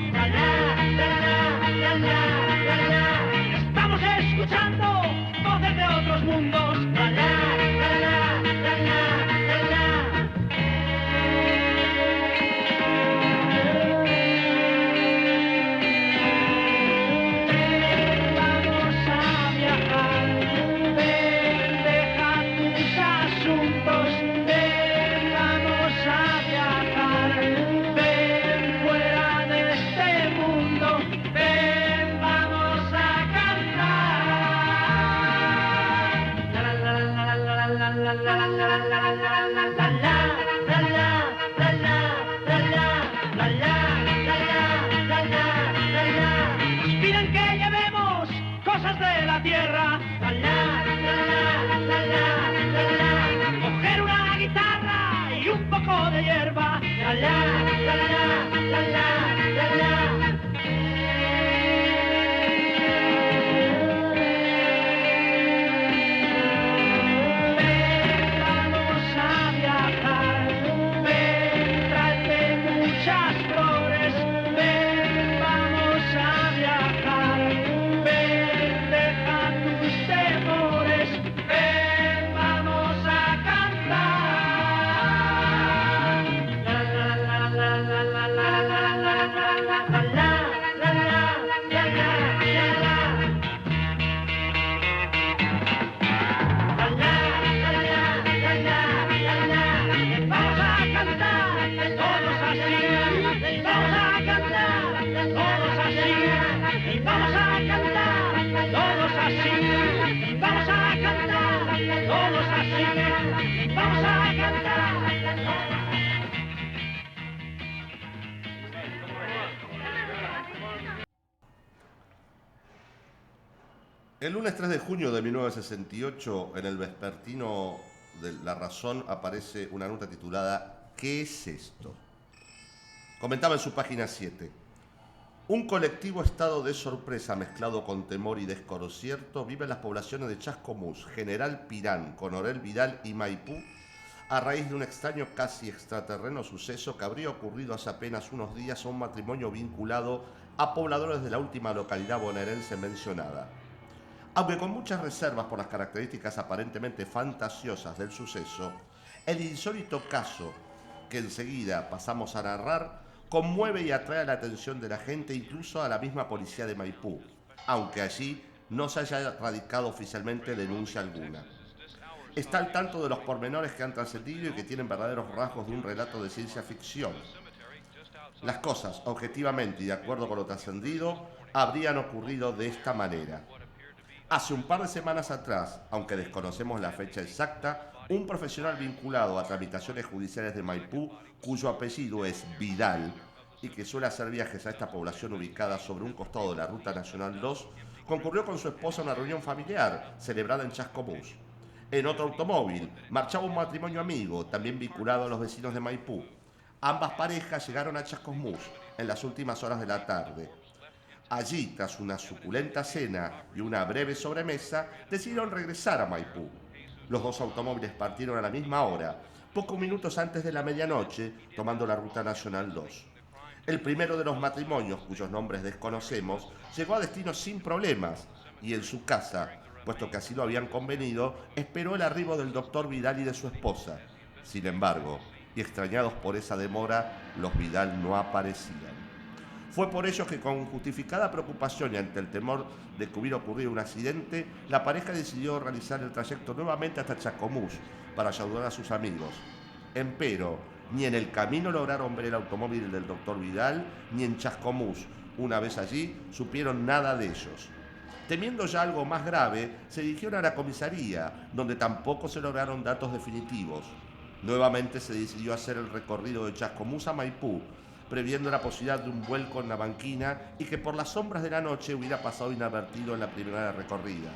Estamos escuchando voces de otros mundos. Vamos a viajar, ven, deja tus asuntos, ven, vamos a viajar, ven fuera de este mundo, ven, vamos a cantar. La la la la la la la la la la la la la nos piden que llevemos cosas de la tierra. Coger una guitarra y un poco de hierba. Ven, vamos a viajar. Ven, tráete muchas flores. Ven, vamos a viajar. Ven, deja tus temores. Ven, vamos a Vamos a cantar todos así, vamos a cantar todos así, vamos a cantar todos así, vamos a cantar todos así, vamos a cantar. El lunes 3 de junio de 1968, en el vespertino de La Razón, aparece una nota titulada ¿Qué es esto? Comentaba en su página 7. Un colectivo estado de sorpresa mezclado con temor y desconcierto vive en las poblaciones de Chascomús, General Pirán, Coronel Vidal y Maipú a raíz de un extraño casi extraterreno suceso que habría ocurrido hace apenas unos días a un matrimonio vinculado a pobladores de la última localidad bonaerense mencionada. Aunque con muchas reservas por las características aparentemente fantasiosas del suceso, el insólito caso que enseguida pasamos a narrar conmueve y atrae la atención de la gente, incluso a la misma policía de Maipú. aunque allí no se haya radicado oficialmente denuncia alguna. Está al tanto de los pormenores que han trascendido y que tienen verdaderos rasgos de un relato de ciencia ficción. Las cosas, objetivamente y de acuerdo con lo trascendido, habrían ocurrido de esta manera. Hace un par de semanas atrás, aunque desconocemos la fecha exacta, un profesional vinculado a tramitaciones judiciales de Maipú, cuyo apellido es Vidal, y que suele hacer viajes a esta población ubicada sobre un costado de la Ruta Nacional 2, concurrió con su esposa a una reunión familiar celebrada en Chascomús. En otro automóvil marchaba un matrimonio amigo, también vinculado a los vecinos de Maipú. Ambas parejas llegaron a Chascomús en las últimas horas de la tarde. Allí, tras una suculenta cena y una breve sobremesa, decidieron regresar a Maipú. Los dos automóviles partieron a la misma hora, pocos minutos antes de la medianoche, tomando la Ruta Nacional 2. El primero de los matrimonios, cuyos nombres desconocemos, llegó a destino sin problemas y en su casa, puesto que así lo habían convenido, esperó el arribo del doctor Vidal y de su esposa. Sin embargo, y extrañados por esa demora, los Vidal no aparecían. Fue por ello que, con justificada preocupación y ante el temor de que hubiera ocurrido un accidente, la pareja decidió realizar el trayecto nuevamente hasta Chascomús para ayudar a sus amigos. Empero, ni en el camino lograron ver el automóvil del doctor Vidal, ni en Chascomús, una vez allí, supieron nada de ellos. Temiendo ya algo más grave, se dirigieron a la comisaría, donde tampoco se lograron datos definitivos. Nuevamente se decidió hacer el recorrido de Chascomús a Maipú, previendo la posibilidad de un vuelco en la banquina y que por las sombras de la noche hubiera pasado inadvertido en la primera recorrida.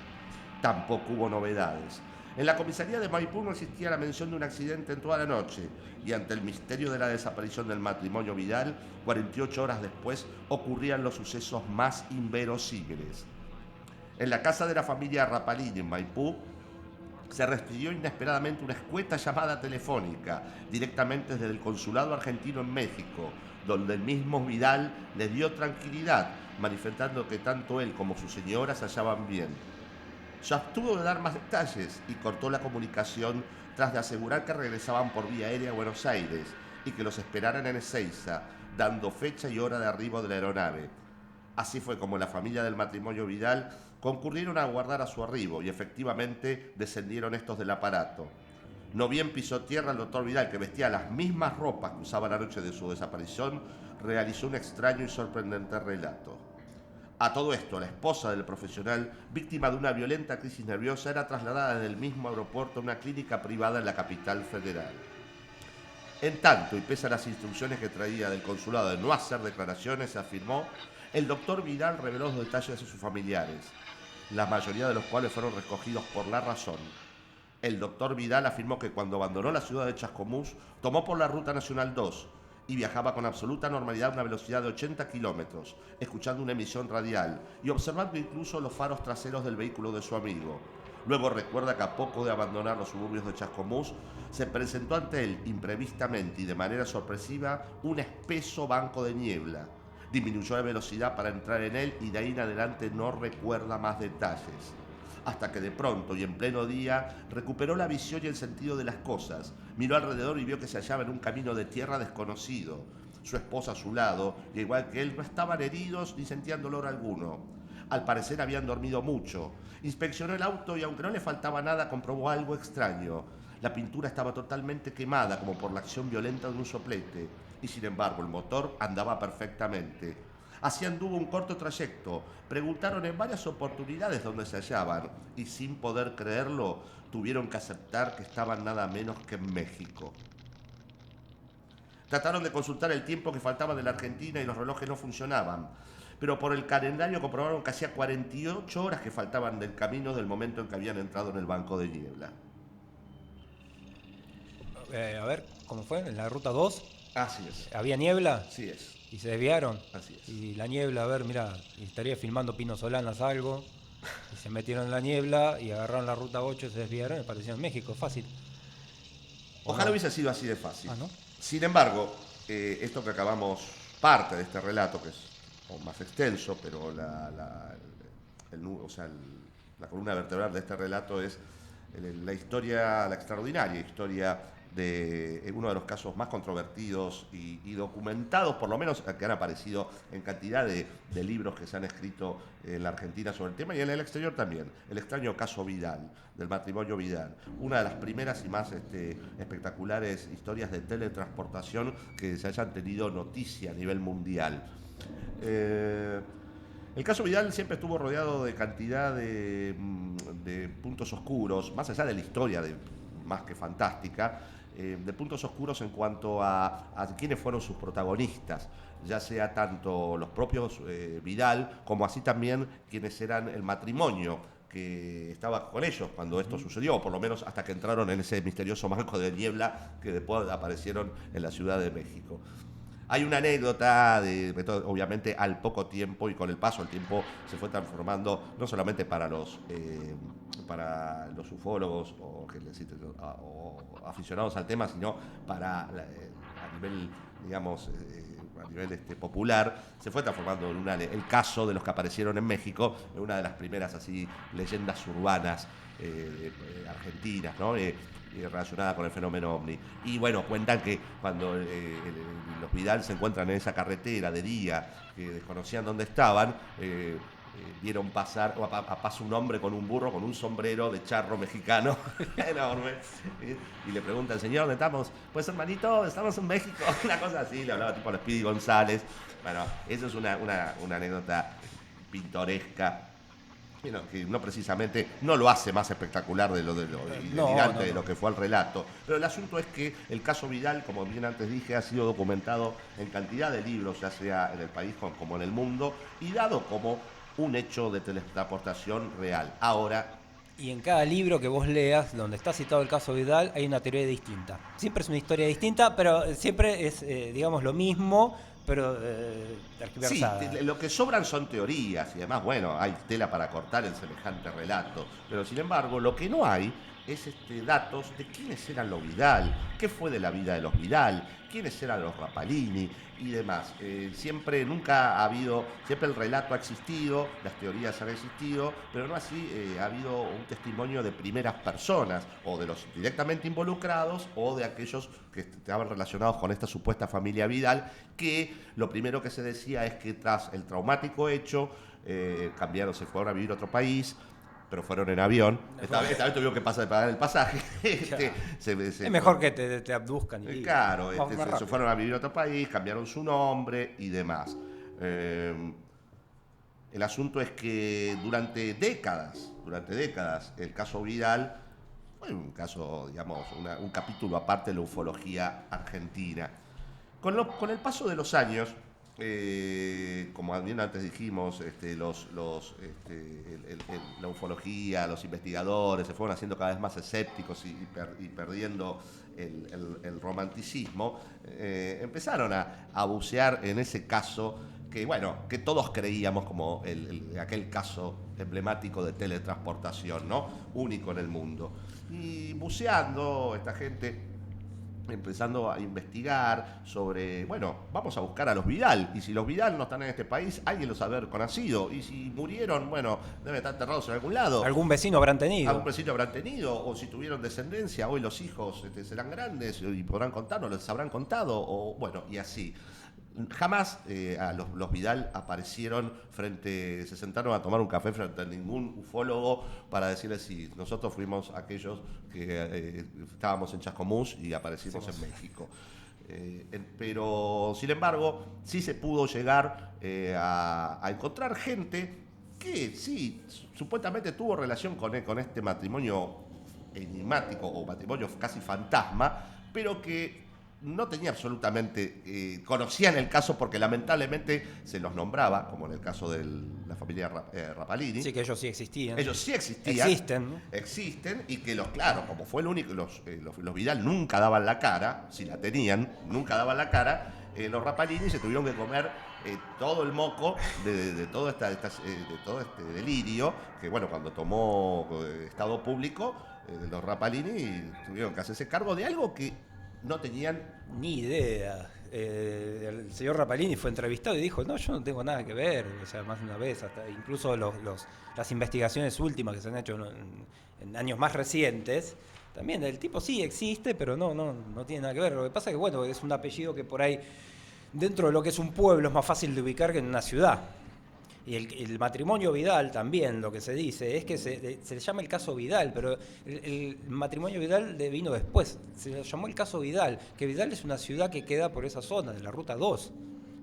Tampoco hubo novedades. En la comisaría de Maipú no existía la mención de un accidente en toda la noche, y ante el misterio de la desaparición del matrimonio Vidal, 48 horas después ocurrían los sucesos más inverosímiles. En la casa de la familia Rapalini en Maipú, se recibió inesperadamente una escueta llamada telefónica, directamente desde el consulado argentino en México, donde el mismo Vidal le dio tranquilidad, manifestando que tanto él como su señora se hallaban bien. Se abstuvo de dar más detalles y cortó la comunicación tras de asegurar que regresaban por vía aérea a Buenos Aires y que los esperaran en Ezeiza, dando fecha y hora de arribo de la aeronave. Así fue como la familia del matrimonio Vidal concurrieron a aguardar a su arribo y efectivamente descendieron estos del aparato. No bien pisó tierra, el doctor Vidal, que vestía las mismas ropas que usaba la noche de su desaparición, realizó un extraño y sorprendente relato. A todo esto, la esposa del profesional, víctima de una violenta crisis nerviosa, era trasladada desde el mismo aeropuerto a una clínica privada en la capital federal. En tanto, y pese a las instrucciones que traía del consulado de no hacer declaraciones, se afirmó, el doctor Vidal reveló los detalles de sus familiares, la mayoría de los cuales fueron recogidos por La Razón. El doctor Vidal afirmó que cuando abandonó la ciudad de Chascomús, tomó por la Ruta Nacional 2 y viajaba con absoluta normalidad a una velocidad de 80 kilómetros, escuchando una emisión radial y observando incluso los faros traseros del vehículo de su amigo. Luego recuerda que a poco de abandonar los suburbios de Chascomús, se presentó ante él imprevistamente y de manera sorpresiva un espeso banco de niebla. Disminuyó la velocidad para entrar en él y de ahí en adelante no recuerda más detalles. Hasta que de pronto y en pleno día recuperó la visión y el sentido de las cosas. Miró alrededor y vio que se hallaba en un camino de tierra desconocido. Su esposa a su lado, y igual que él, no estaban heridos ni sentían dolor alguno. Al parecer habían dormido mucho. Inspeccionó el auto y aunque no le faltaba nada, comprobó algo extraño. La pintura estaba totalmente quemada como por la acción violenta de un soplete. Y sin embargo el motor andaba perfectamente. Así anduvo un corto trayecto. Preguntaron en varias oportunidades dónde se hallaban y sin poder creerlo tuvieron que aceptar que estaban nada menos que en México. Trataron de consultar el tiempo que faltaba de la Argentina y los relojes no funcionaban, pero por el calendario comprobaron que hacía 48 horas que faltaban del camino del momento en que habían entrado en el banco de niebla. A ver, ¿cómo fue? ¿En la ruta 2? Así es. ¿Había niebla? Así es. ¿Y se desviaron? Así es. Y la niebla, a ver, mira, estaría filmando Pino Solanas algo, y se metieron en la niebla y agarraron la ruta 8 y se desviaron y aparecieron en México, fácil. Ojalá hubiese sido así de fácil. Ah, ¿no? Sin embargo, esto que acabamos, parte de este relato, que es más extenso, pero la columna vertebral de este relato es la historia, la extraordinaria historia de uno de los casos más controvertidos y documentados, por lo menos que han aparecido en cantidad de libros que se han escrito en la Argentina sobre el tema y en el exterior también. El extraño caso Vidal, del matrimonio Vidal. Una de las primeras y más espectaculares historias de teletransportación que se hayan tenido noticia a nivel mundial. El caso Vidal siempre estuvo rodeado de cantidad de puntos oscuros, más allá de la historia, más que fantástica, de puntos oscuros en cuanto a quiénes fueron sus protagonistas, ya sea tanto los propios Vidal, como así también quienes eran el matrimonio que estaba con ellos cuando esto sucedió, o por lo menos hasta que entraron en ese misterioso marco de niebla que después aparecieron en la Ciudad de México. Hay una anécdota, obviamente al poco tiempo y con el paso del tiempo se fue transformando, no solamente para los ufólogos o aficionados al tema, sino para a nivel, digamos, a nivel popular, se fue transformando en el caso de los que aparecieron en México, en una de las primeras así leyendas urbanas argentinas, ¿no? Relacionada con el fenómeno OVNI. Y bueno, cuentan que cuando los Vidal se encuentran en esa carretera de día, que desconocían dónde estaban, vieron pasar un hombre con un burro, con un sombrero de charro mexicano enorme, y le preguntan, señor, ¿dónde estamos? Pues hermanito, estamos en México, una cosa así, le hablaba tipo a Speedy González. Bueno, eso es una anécdota pintoresca, que no precisamente no lo hace más espectacular de lo delirante de lo que fue el relato. Pero el asunto es que el caso Vidal, como bien antes dije, ha sido documentado en cantidad de libros, ya sea en el país como en el mundo, y dado como un hecho de teletransportación real. Ahora, y en cada libro que vos leas, donde está citado el caso Vidal, hay una teoría distinta. Siempre es una historia distinta, pero siempre es, digamos, lo mismo, pero tergiversada. Sí, lo que sobran son teorías, y además, bueno, hay tela para cortar en semejante relato. Pero, sin embargo, lo que no hay es datos de quiénes eran los Vidal, qué fue de la vida de los Vidal, quiénes eran los Rapalini y demás. Siempre el relato ha existido, las teorías han existido, pero no así ha habido un testimonio de primeras personas, o de los directamente involucrados, o de aquellos que estaban relacionados con esta supuesta familia Vidal, que lo primero que se decía es que tras el traumático hecho, se fueron a vivir a otro país, pero fueron en avión. Esta vez tuvieron que pagar el pasaje. Es mejor que te abduzcan. Claro, se fueron a vivir a otro país, cambiaron su nombre y demás. El asunto es que durante décadas, el caso Vidal fue un caso, digamos, un capítulo aparte de la ufología argentina. Con el paso de los años, como bien antes dijimos, la ufología, los investigadores se fueron haciendo cada vez más escépticos y perdiendo el romanticismo, empezaron a bucear en ese caso que todos creíamos como aquel caso emblemático de teletransportación, ¿no? Único en el mundo. Y buceando, esta gente empezando a investigar sobre, vamos a buscar a los Vidal, y si los Vidal no están en este país, alguien los haber conocido, y si murieron, deben estar enterrados en algún lado. Algún vecino habrán tenido, o si tuvieron descendencia, hoy los hijos serán grandes y podrán contarnos, les habrán contado, y así. Jamás los Vidal aparecieron se sentaron a tomar un café frente a ningún ufólogo para decirles si nosotros fuimos aquellos que estábamos en Chascomús y aparecimos en México. Pero, sin embargo, sí se pudo llegar a encontrar gente que sí, supuestamente tuvo relación con este matrimonio enigmático o matrimonio casi fantasma, pero que no tenía absolutamente, conocían el caso porque lamentablemente se los nombraba, como en el caso de la familia Rapalini. Sí, que ellos sí existían. Ellos sí existían. Existen, y que como fue el único, los Vidal nunca daban la cara, si la tenían, nunca daban la cara, los Rapalini se tuvieron que comer todo el moco de todo este delirio, que cuando tomó estado público, los Rapalini tuvieron que hacerse cargo de algo que no tenían ni idea. El señor Rapalini fue entrevistado y dijo, no, yo no tengo nada que ver, más de una vez, hasta incluso las investigaciones últimas que se han hecho en años más recientes, también el tipo sí existe, pero no tiene nada que ver. Lo que pasa es que, bueno, es un apellido que por ahí, dentro de lo que es un pueblo, es más fácil de ubicar que en una ciudad. Y el matrimonio Vidal también, lo que se dice, es que se le llama el caso Vidal, pero el matrimonio Vidal vino después. Se le llamó el caso Vidal, que Vidal es una ciudad que queda por esa zona, de la Ruta 2,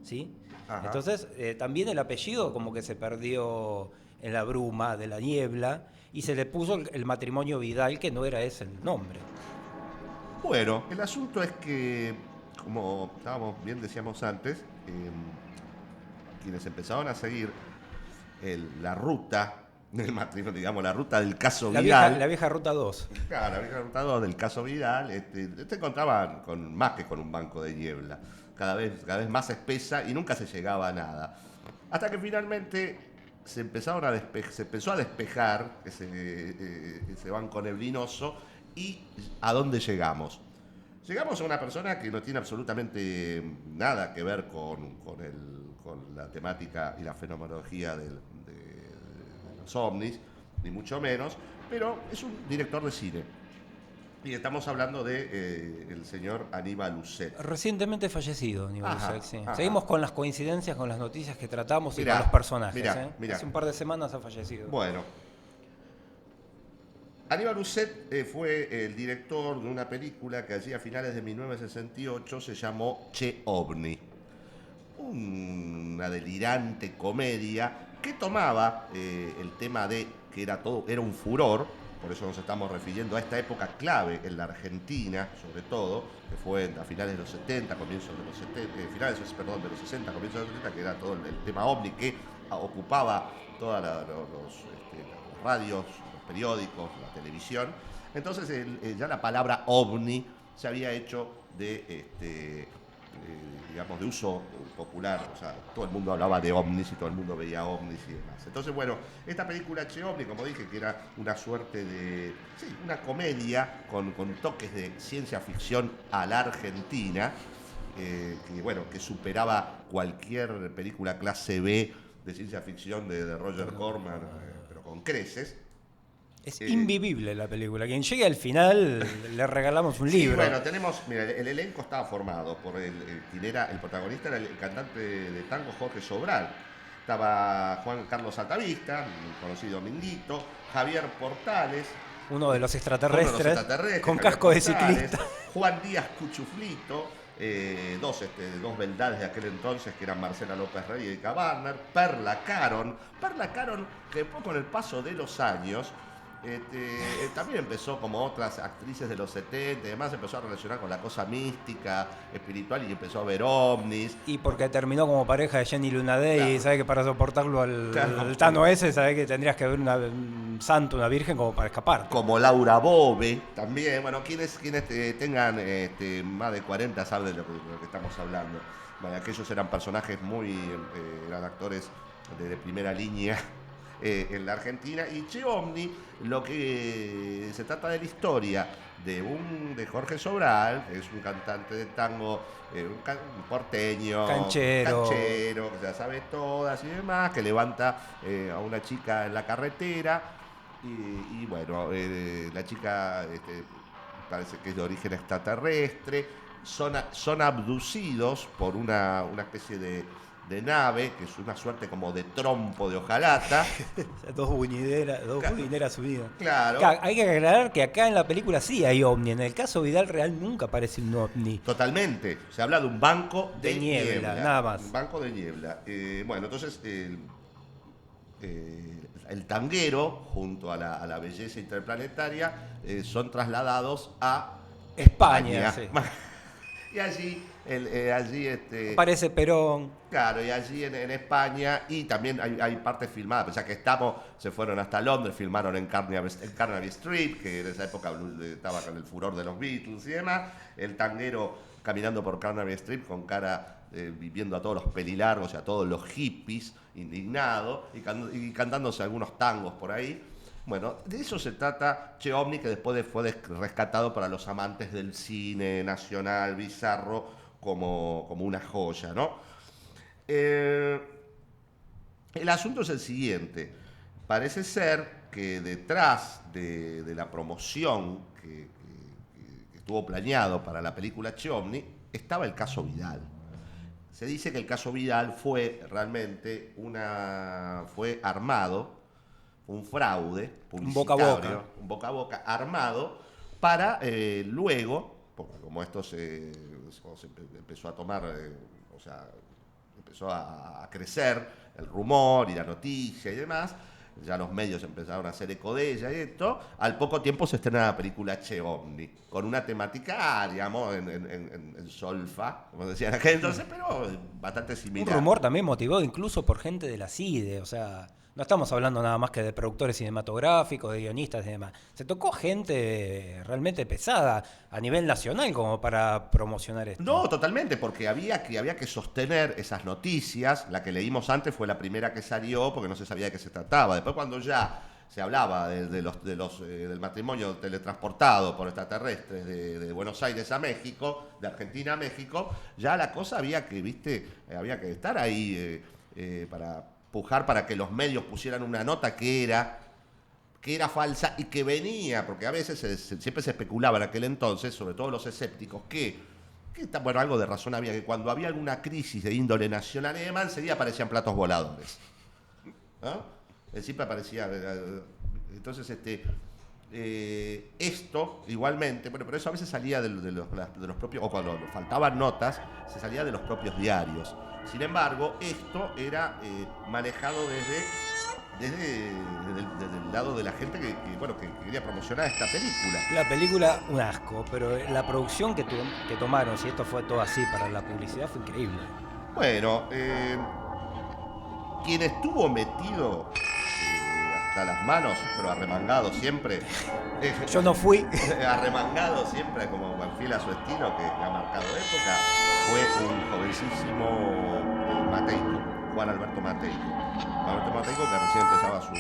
¿sí? Ajá. Entonces, también el apellido como que se perdió en la bruma de la niebla y se le puso el matrimonio Vidal, que no era ese el nombre. Bueno, el asunto es que, como estábamos bien decíamos antes, quienes empezaron a seguir la ruta del matrimonio, digamos, la ruta del caso Vidal. La vieja Ruta 2. Claro, la vieja ruta 2 del caso Vidal, te encontraban con más que con un banco de niebla, cada vez más espesa y nunca se llegaba a nada. Hasta que finalmente se empezó a despejar ese banco neblinoso. ¿Y a dónde llegamos? Llegamos a una persona que no tiene absolutamente nada que ver con la temática y la fenomenología de los ovnis, ni mucho menos, pero es un director de cine. Y estamos hablando de el señor Aníbal Ucet. Recientemente fallecido, Aníbal Ajá, Ucet, sí. ajá. Seguimos con las coincidencias, con las noticias que tratamos Mirá, y con los personajes. mirá, mirá. Hace un par de semanas ha fallecido. Bueno, Aníbal Ucet fue el director de una película que allí a finales de 1968 se llamó Che OVNI. Una delirante comedia que tomaba el tema de que era un furor, por eso nos estamos refiriendo a esta época clave en la Argentina, sobre todo, que fue a finales de los 70, comienzos de los 70, finales de los 60, comienzos de los 70, que era todo el tema OVNI que ocupaba todas las radios, los periódicos, la televisión. Entonces ya la palabra OVNI se había hecho digamos, de uso popular, o sea, todo el mundo hablaba de ovnis y todo el mundo veía ovnis y demás. Entonces, bueno, esta película Che OVNI, como dije, que era una suerte de, sí, una comedia con toques de ciencia ficción a la Argentina, que superaba cualquier película clase B de ciencia ficción de Roger Corman, pero con creces. Es invivible la película. Quien llegue al final le regalamos un libro. Bueno, mira, el elenco estaba formado por quien era el protagonista, era el cantante de tango Jorge Sobral. Estaba Juan Carlos Altavista, el conocido Minguito, Javier Portales, Uno de los extraterrestres, con Javier casco de Portales, ciclista. Juan Díaz Cuchuflito, dos beldades de aquel entonces que eran Marcela López Rey y Erika Barner, Perla Caron, que después con el paso de los años también empezó, como otras actrices de los 70 y demás, empezó a relacionar con la cosa mística, espiritual, y empezó a ver ovnis. Y porque terminó como pareja de Jenny Lunadé, Claro. y sabe que para soportarlo al Tano ese, sabe que tendrías que ver un santo, una virgen como para escapar. Como Laura Bove también. Bueno, quienes tengan más de 40 saben de lo que estamos hablando. Bueno, aquellos eran personajes eran actores de primera línea en la Argentina. Y Che OVNI, lo que se trata de la historia de Jorge Sobral, que es un cantante de tango, un porteño, Canchero, que ya sabe todas y demás, que levanta a una chica en la carretera. Y bueno, la chica parece que es de origen extraterrestre. Son abducidos por una especie de nave, que es una suerte como de trompo de hojalata. dos buineras subidas. Claro. Hay que aclarar que acá en la película sí hay ovni. En el caso Vidal Real nunca aparece un ovni. Totalmente. Se habla de un banco de niebla, nada más. Un banco de niebla. Bueno, entonces el tanguero, junto a la belleza interplanetaria, son trasladados a España, sí. Y allí Aparece Perón. Claro, y allí en España, y también hay partes filmadas, o sea que se fueron hasta Londres, filmaron en Carnaby Street, que en esa época estaba con el furor de los Beatles y demás, el tanguero caminando por Carnaby Street con cara, viviendo a todos los pelilargos y a todos los hippies, indignado, y cantándose algunos tangos por ahí. Bueno, de eso se trata Che OVNI, que después fue rescatado para los amantes del cine nacional bizarro como una joya, ¿no? El asunto es el siguiente. Parece ser que detrás de la promoción que estuvo planeado para la película Che Omni, estaba el caso Vidal. Se dice que el caso Vidal fue realmente fue armado, un fraude publicitario, un boca a boca armado para luego, porque como esto se empezó a tomar, empezó a crecer el rumor y la noticia y demás, ya los medios empezaron a hacer eco de ella y esto, al poco tiempo se estrena la película Che Omni, con una temática, digamos, en solfa, como decían aquel entonces, pero bastante similar. Un rumor también motivado incluso por gente de la CIDE, o sea, no estamos hablando nada más que de productores cinematográficos, de guionistas y demás. Se tocó gente realmente pesada a nivel nacional como para promocionar esto. No, totalmente, porque había que sostener esas noticias. La que leímos antes fue la primera que salió porque no se sabía de qué se trataba. Después cuando ya se hablaba del matrimonio teletransportado por extraterrestres de Buenos Aires a México, de Argentina a México, ya la cosa había que estar ahí para pujar para que los medios pusieran una nota que era falsa y que venía, porque a veces siempre se especulaba en aquel entonces, sobre todo los escépticos, que algo de razón había, que cuando había alguna crisis de índole nacional y demás, enseguida aparecían platos voladores, ¿no? Siempre aparecía. Entonces, esto igualmente, bueno, pero eso a veces salía de los propios, o cuando faltaban notas, se salía de los propios diarios. Sin embargo, esto era manejado desde el lado de la gente que quería promocionar esta película. La película, un asco, pero la producción que tomaron, si esto fue todo así para la publicidad, fue increíble. Bueno, quien estuvo metido hasta las manos, pero arremangado siempre. Yo no fui. Arremangado siempre, como fiel a su estilo, que ha marcado época, fue un jovencísimo Mateico, Juan Alberto Mateico. Juan Alberto Mateico, que recién empezaba sus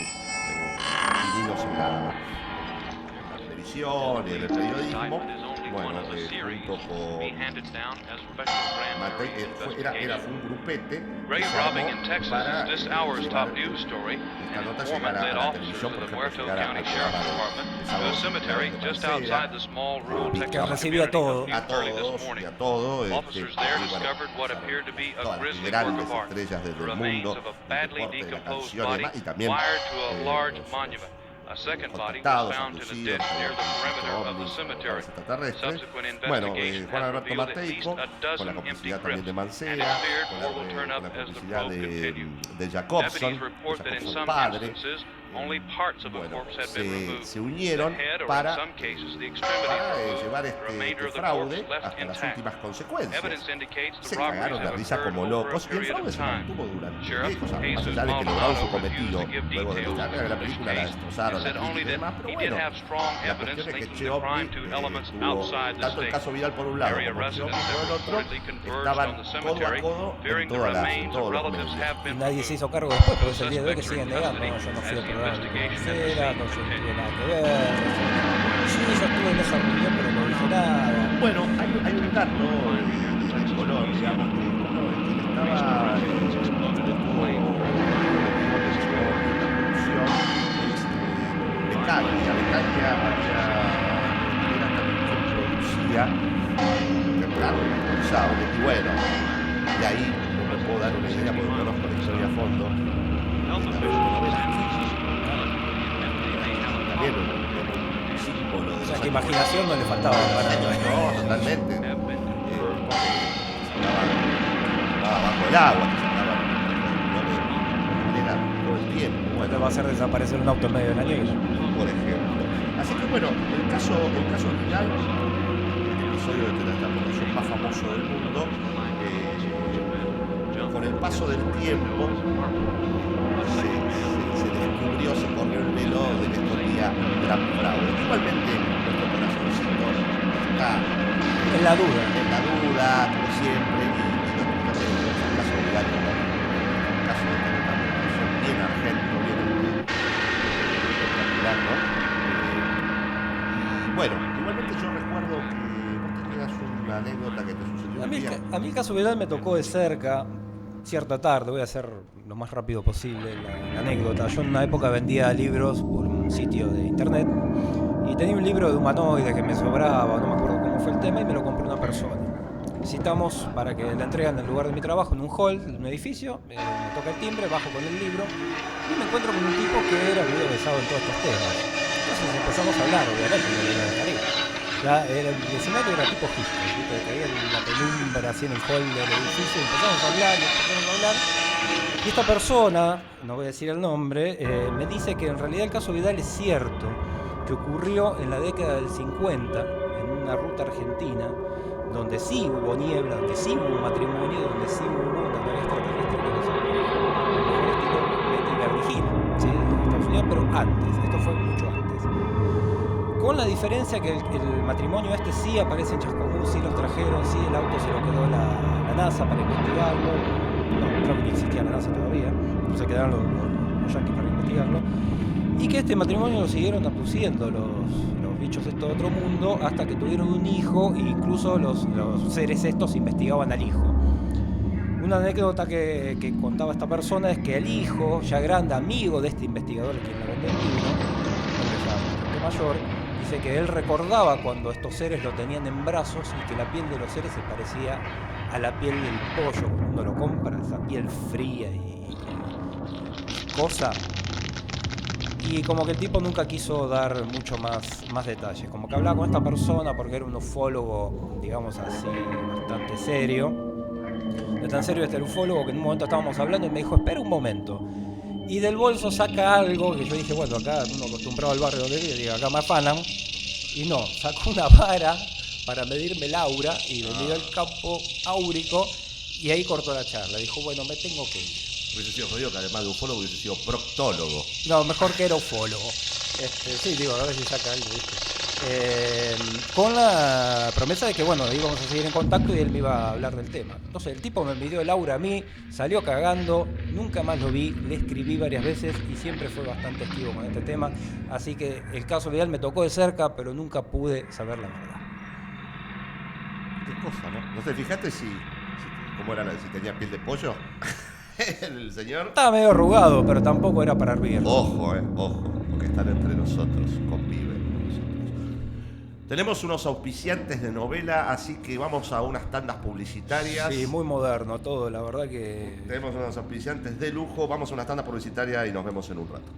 pininos en la televisión y en el periodismo. Bueno, junto con Mateico, fue un grupete que se armó para esta nota llegar a la televisión, por ejemplo, llegar al programa de que recibía a todos. A todos, todas las grandes estrellas del mundo, del deporte, de la canción y demás, y también contactados, abducidos, extraterrestres. Bueno, Juan Alberto Mateico, con la complicidad también de Mancera, con la complicidad de Jacobson padre, se unieron para llevar este fraude hasta las últimas consecuencias. Se cagaron de risa como locos y el fraude se mantuvo durante décadas, más allá de que lograron su cometido. Luego de que la película la destrozaron, la crítica y demás, pero bueno, la cuestión es que Che Omni tuvo tanto el caso Vidal por un lado como Che Omni por el otro, estaban codo a codo en todos los medios. Y nadie se hizo cargo después, porque es el día de hoy que siguen negando. No, yo no fui al programa de Mancera, no, yo no tuve nada que ver. Sí, yo estuve en esa reunión, pero no dije nada. Bueno, hay un dato de color, digamos, que quien estaba Becalia era también quien producía, claro, responsable. Y bueno, de ahí no me puedo dar una idea porque no conozco la historia a fondo. También un símbolo de... O sea, que imaginación no le faltaba para no, totalmente. Estaba bajo el agua, que sacaba todo el tiempo. Bueno, te va a hacer desaparecer un auto en medio de la nieve. Por ejemplo. Así que bueno, el caso Vidal, el episodio de teletransportación más famoso del mundo, con el paso del tiempo se descubrió, se corrió el velo de que escondía gran fraude. Igualmente, nuestro corazoncito está en la duda, como siempre, y el caso Vidal, el caso de teletransportación bien argento, bien espectacular, ¿no? Y bueno, igualmente yo recuerdo que vos tenías una anécdota que te sucedió un día. A mí el caso Vidal me tocó de cerca, cierta tarde, voy a hacer lo más rápido posible la anécdota. Yo en una época vendía libros por un sitio de internet y tenía un libro de humanoides que me sobraba, no me acuerdo cómo cómo fue el tema y me lo compró una persona. Citamos para que la entregan en el lugar de mi trabajo, en un hall, en un edificio, me toca el timbre, bajo con el libro y me encuentro con un tipo que era muy avesado en todos estos temas. Entonces empezamos a hablar, obviamente, no le iba a dejar ir. Ya el escenario era tipo Hitchcock, ¿viste? Caía en la penumbra así en el hall del edificio, empezamos a hablar. Y esta persona, no voy a decir el nombre, me dice que en realidad el caso Vidal es cierto, que ocurrió en la década del 50, en una ruta argentina, donde sí hubo niebla, donde sí hubo un matrimonio, donde sí hubo una nave extraterrestre que estilo Betty Beverly Hills, ¿sí? En Estados Unidos, pero antes, esto fue mucho antes. Con la diferencia que el matrimonio este sí aparece en Chascomús, sí los trajeron, sí el auto se lo quedó la NASA para investigarlo, no, creo que ni existía la NASA todavía, pero se quedaron los yanquis para investigarlo, y que este matrimonio lo siguieron abduciendo los bichos de este otro mundo hasta que tuvieron un hijo e incluso los seres estos investigaban al hijo. Una anécdota que contaba esta persona es que el hijo, ya grande, amigo de este investigador quien le vendió el libro, hombre ya bastante mayor, dice que él recordaba cuando estos seres lo tenían en brazos y que la piel de los seres se parecía a la piel del pollo cuando uno lo compra, esa piel fría y cosa. Y como que el tipo nunca quiso dar mucho más detalles. Como que hablaba con esta persona porque era un ufólogo, digamos así, bastante serio. De tan serio este ufólogo que en un momento estábamos hablando y me dijo, espera un momento. Y del bolso saca algo que yo dije, bueno, acá uno acostumbrado al barrio donde vive, digo, acá me afanan. Y no, sacó una vara para medirme el aura y me midió el campo áurico y ahí cortó la charla. Dijo, bueno, me tengo que ir. Hubiese sido jodido que además de ufólogo hubiese sido proctólogo. No, mejor que era ufólogo. Sí, digo, a ver si saca algo, ¿viste? Con la promesa de que, bueno, íbamos a seguir en contacto y él me iba a hablar del tema. Entonces, el tipo me midió el aura a mí, salió cagando, nunca más lo vi, le escribí varias veces y siempre fue bastante esquivo con este tema. Así que el caso Vidal me tocó de cerca, pero nunca pude saber la verdad. Qué cosa, ¿no? ¿No te fijaste cómo era si tenía piel de pollo? El señor. Estaba medio arrugado, pero tampoco era para hervir. Ojo, porque están entre nosotros, conviven con nosotros. Tenemos unos auspiciantes de novela, así que vamos a unas tandas publicitarias. Sí, muy moderno todo, la verdad que... Tenemos unos auspiciantes de lujo, vamos a unas tandas publicitarias y nos vemos en un rato.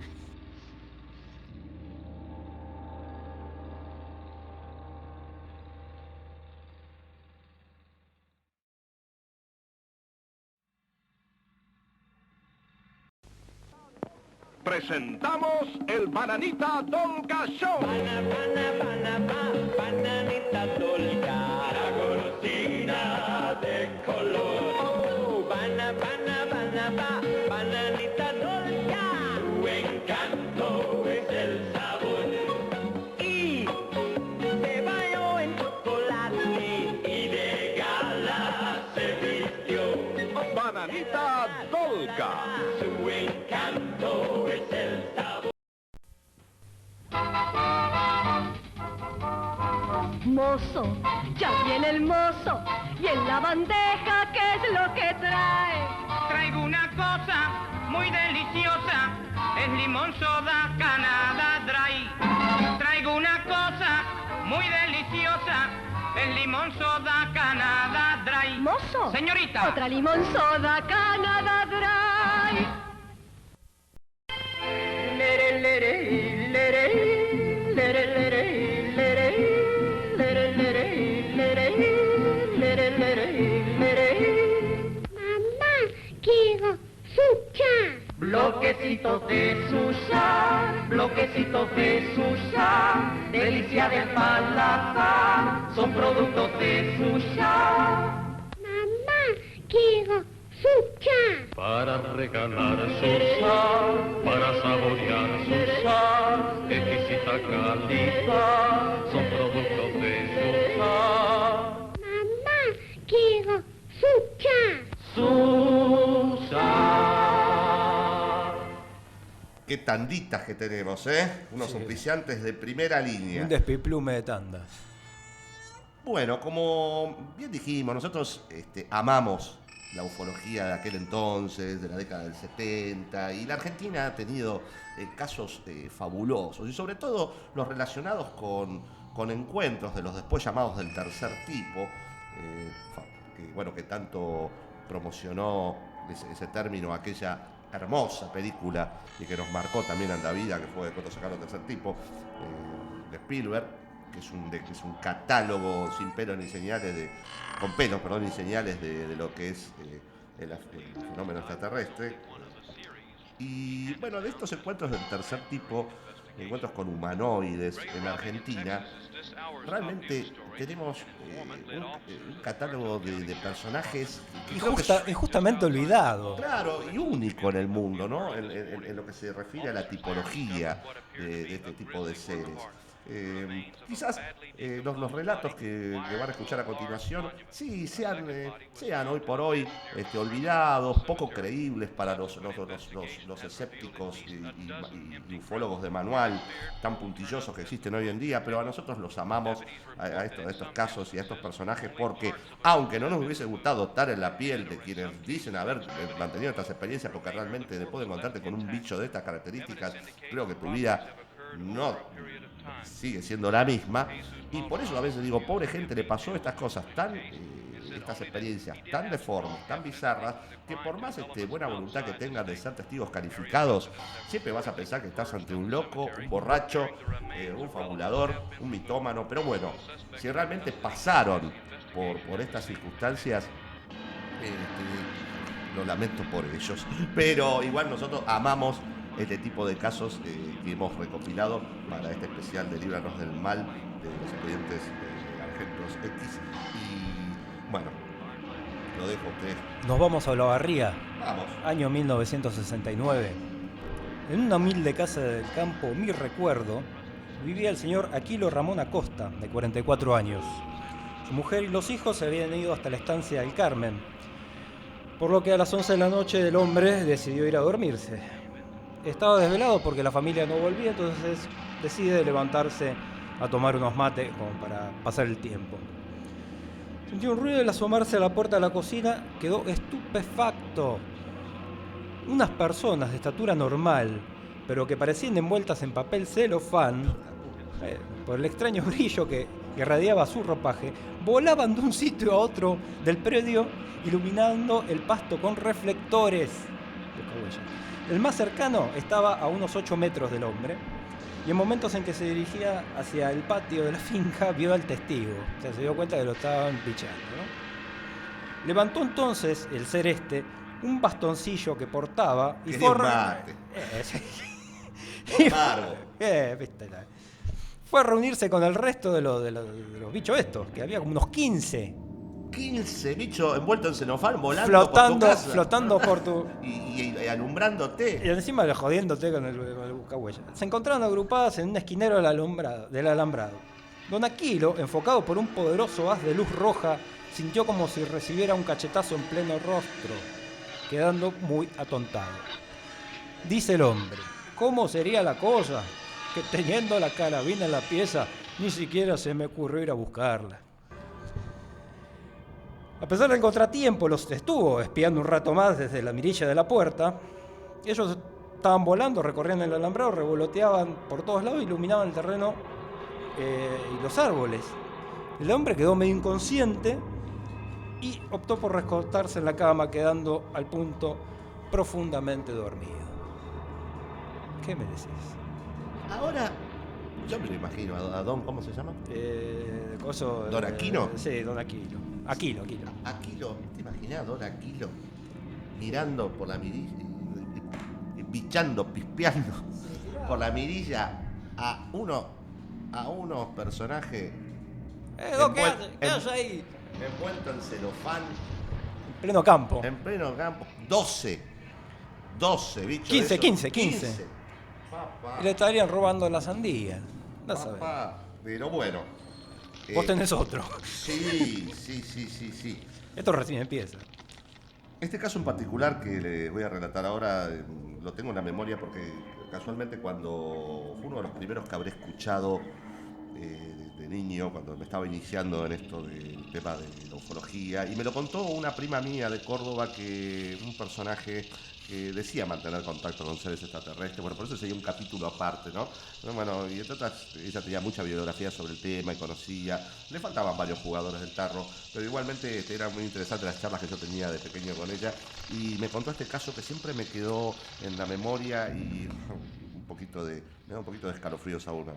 Presentamos el Bananita Dolca Show. Bananita Dolca, la golosina de color. Oh, bananita Dolca, tu encanto es el sabor. Y de baño en chocolate y de gala se vistió. Bananita Dolca. Su encanto es el sabor. Mozo, ya viene el mozo, y en la bandeja, ¿qué es lo que trae? Traigo una cosa muy deliciosa, es limón soda Canada Dry. Traigo una cosa muy deliciosa, es limón soda Canada Dry. Mozo, señorita, otra limón soda Canada Dry. Lere, lere, lere, lere, lere, lere. Mamá, quiero sucha. Bloquecitos de suya, bloquecitos de suya, delicia de paladar, son productos de suya. Mamá, quiero sucha. Para regalar suya, para saborear suya, exquisita calidad, son productos de suya. Mamá, quiero sucha. Qué tanditas que tenemos, ¿eh? Unos auspiciantes de primera línea. Un despiplume de tandas. Bueno, como bien dijimos, nosotros amamos la ufología de aquel entonces, de la década del 70, y la Argentina ha tenido casos fabulosos, y sobre todo los relacionados con con encuentros de los después llamados del tercer tipo, que tanto promocionó ese término aquella hermosa película y que nos marcó también en la vida, que fue Cuento sacaron tercer tipo, de Spielberg, que es un catálogo sin pelos ni señales con pelos, ni señales de lo que es el fenómeno extraterrestre. Y bueno, de estos encuentros del tercer tipo, encuentros con humanoides en Argentina, realmente tenemos un catálogo de personajes injustamente olvidado. Claro, y único en el mundo, ¿no? En lo que se refiere a la tipología de este tipo de seres. Quizás los relatos que van a escuchar a continuación sí sean hoy por hoy olvidados, poco creíbles para los escépticos y ufólogos de manual tan puntillosos que existen hoy en día, pero a nosotros los amamos a estos casos y a estos personajes porque, aunque no nos hubiese gustado estar en la piel de quienes dicen haber mantenido estas experiencias, porque realmente después de encontrarte con un bicho de estas características, creo que tu vida no sigue siendo la misma, y por eso a veces digo, pobre gente, le pasó estas cosas estas experiencias tan deformes, tan bizarras, que por más buena voluntad que tengan de ser testigos calificados, siempre vas a pensar que estás ante un loco, un borracho, un fabulador, un mitómano. Pero bueno, si realmente pasaron por estas circunstancias, lo lamento por ellos, pero igual nosotros amamos este tipo de casos que hemos recopilado para este especial de Líbranos del Mal de los expedientes Argentos X. Y bueno, lo dejo a ustedes. Nos vamos a Olavarría. Vamos. Año 1969. En una humilde casa del campo, mi recuerdo, vivía el señor Aquilo Ramón Acosta, de 44 años. Su mujer y los hijos se habían ido hasta la estancia del Carmen, por lo que a las 11 de la noche el hombre decidió ir a dormirse. Estaba desvelado porque la familia no volvía, entonces decide levantarse a tomar unos mates como para pasar el tiempo. Sintió un ruido y al asomarse a la puerta de la cocina quedó estupefacto. Unas personas de estatura normal, pero que parecían envueltas en papel celofán, por el extraño brillo que irradiaba su ropaje, volaban de un sitio a otro del predio, iluminando el pasto con reflectores. El más cercano estaba a unos 8 metros del hombre, y en momentos en que se dirigía hacia el patio de la finca vio al testigo. O sea, se dio cuenta que lo estaban pichando, ¿no? Levantó entonces el ser un bastoncillo que portaba y fue a reunirse con el resto de los bichos estos, que había como unos 15 bichos envueltos en celofán volando flotando por tu... y alumbrándote. Y encima jodiéndote con el buscahuella. Se encontraron agrupadas en un esquinero del alambrado. Don Aquilo, enfocado por un poderoso haz de luz roja, sintió como si recibiera un cachetazo en pleno rostro, quedando muy atontado. Dice el hombre, ¿cómo sería la cosa que teniendo la carabina en la pieza ni siquiera se me ocurrió ir a buscarla? A pesar del contratiempo, los estuvo espiando un rato más desde la mirilla de la puerta. Ellos estaban volando, recorrían el alambrado, revoloteaban por todos lados, iluminaban el terreno y los árboles. El hombre quedó medio inconsciente y optó por recostarse en la cama, quedando al punto profundamente dormido. ¿Qué me decís? Ahora, yo me lo imagino, a Don, ¿cómo se llama? ¿Don Aquino? Sí, Don Aquilo. Aquilo. ¿Te imaginás Don Aquilo mirando por la mirilla, bichando, pispeando por la mirilla a unos personajes ¿Qué haces ahí? Envuelto en celofán. En pleno campo. 12 bichos. 15. Y le estarían robando la sandía. No sabés. Pero bueno. Vos tenés otro. Sí. Esto recién empieza. Este caso en particular que le voy a relatar ahora, lo tengo en la memoria porque casualmente cuando fue uno de los primeros que habré escuchado de niño, cuando me estaba iniciando en esto del tema de la ufología, y me lo contó una prima mía de Córdoba, que un personaje que decía mantener contacto con seres extraterrestres. Bueno, por eso sería un capítulo aparte, ¿no? Bueno, y entre otras, ella tenía mucha bibliografía sobre el tema y conocía. Le faltaban varios jugadores del tarro, pero igualmente era muy interesante las charlas que yo tenía de pequeño con ella, y me contó este caso que siempre me quedó en la memoria y me da un poquito de escalofríos aún hoy.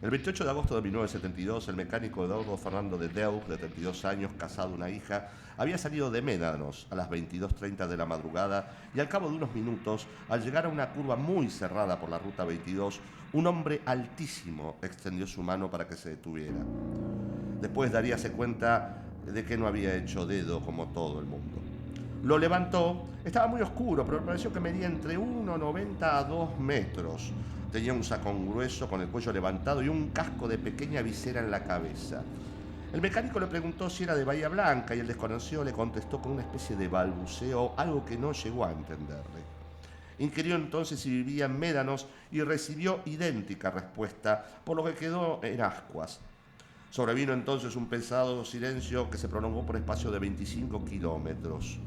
El 28 de agosto de 1972, el mecánico Eduardo Fernando de Deus, de 32 años, casado, una hija, había salido de Médanos a las 22:30 de la madrugada, y al cabo de unos minutos, al llegar a una curva muy cerrada por la ruta 22, un hombre altísimo extendió su mano para que se detuviera. Después daríase cuenta de que no había hecho dedo como todo el mundo. Lo levantó, estaba muy oscuro, pero me pareció que medía entre 1,90 a 2 metros. Tenía un sacón grueso con el cuello levantado y un casco de pequeña visera en la cabeza. El mecánico le preguntó si era de Bahía Blanca y el desconocido le contestó con una especie de balbuceo, algo que no llegó a entenderle. Inquirió entonces si vivía en Médanos y recibió idéntica respuesta, por lo que quedó en ascuas. Sobrevino entonces un pesado silencio que se prolongó por espacio de 25 kilómetros.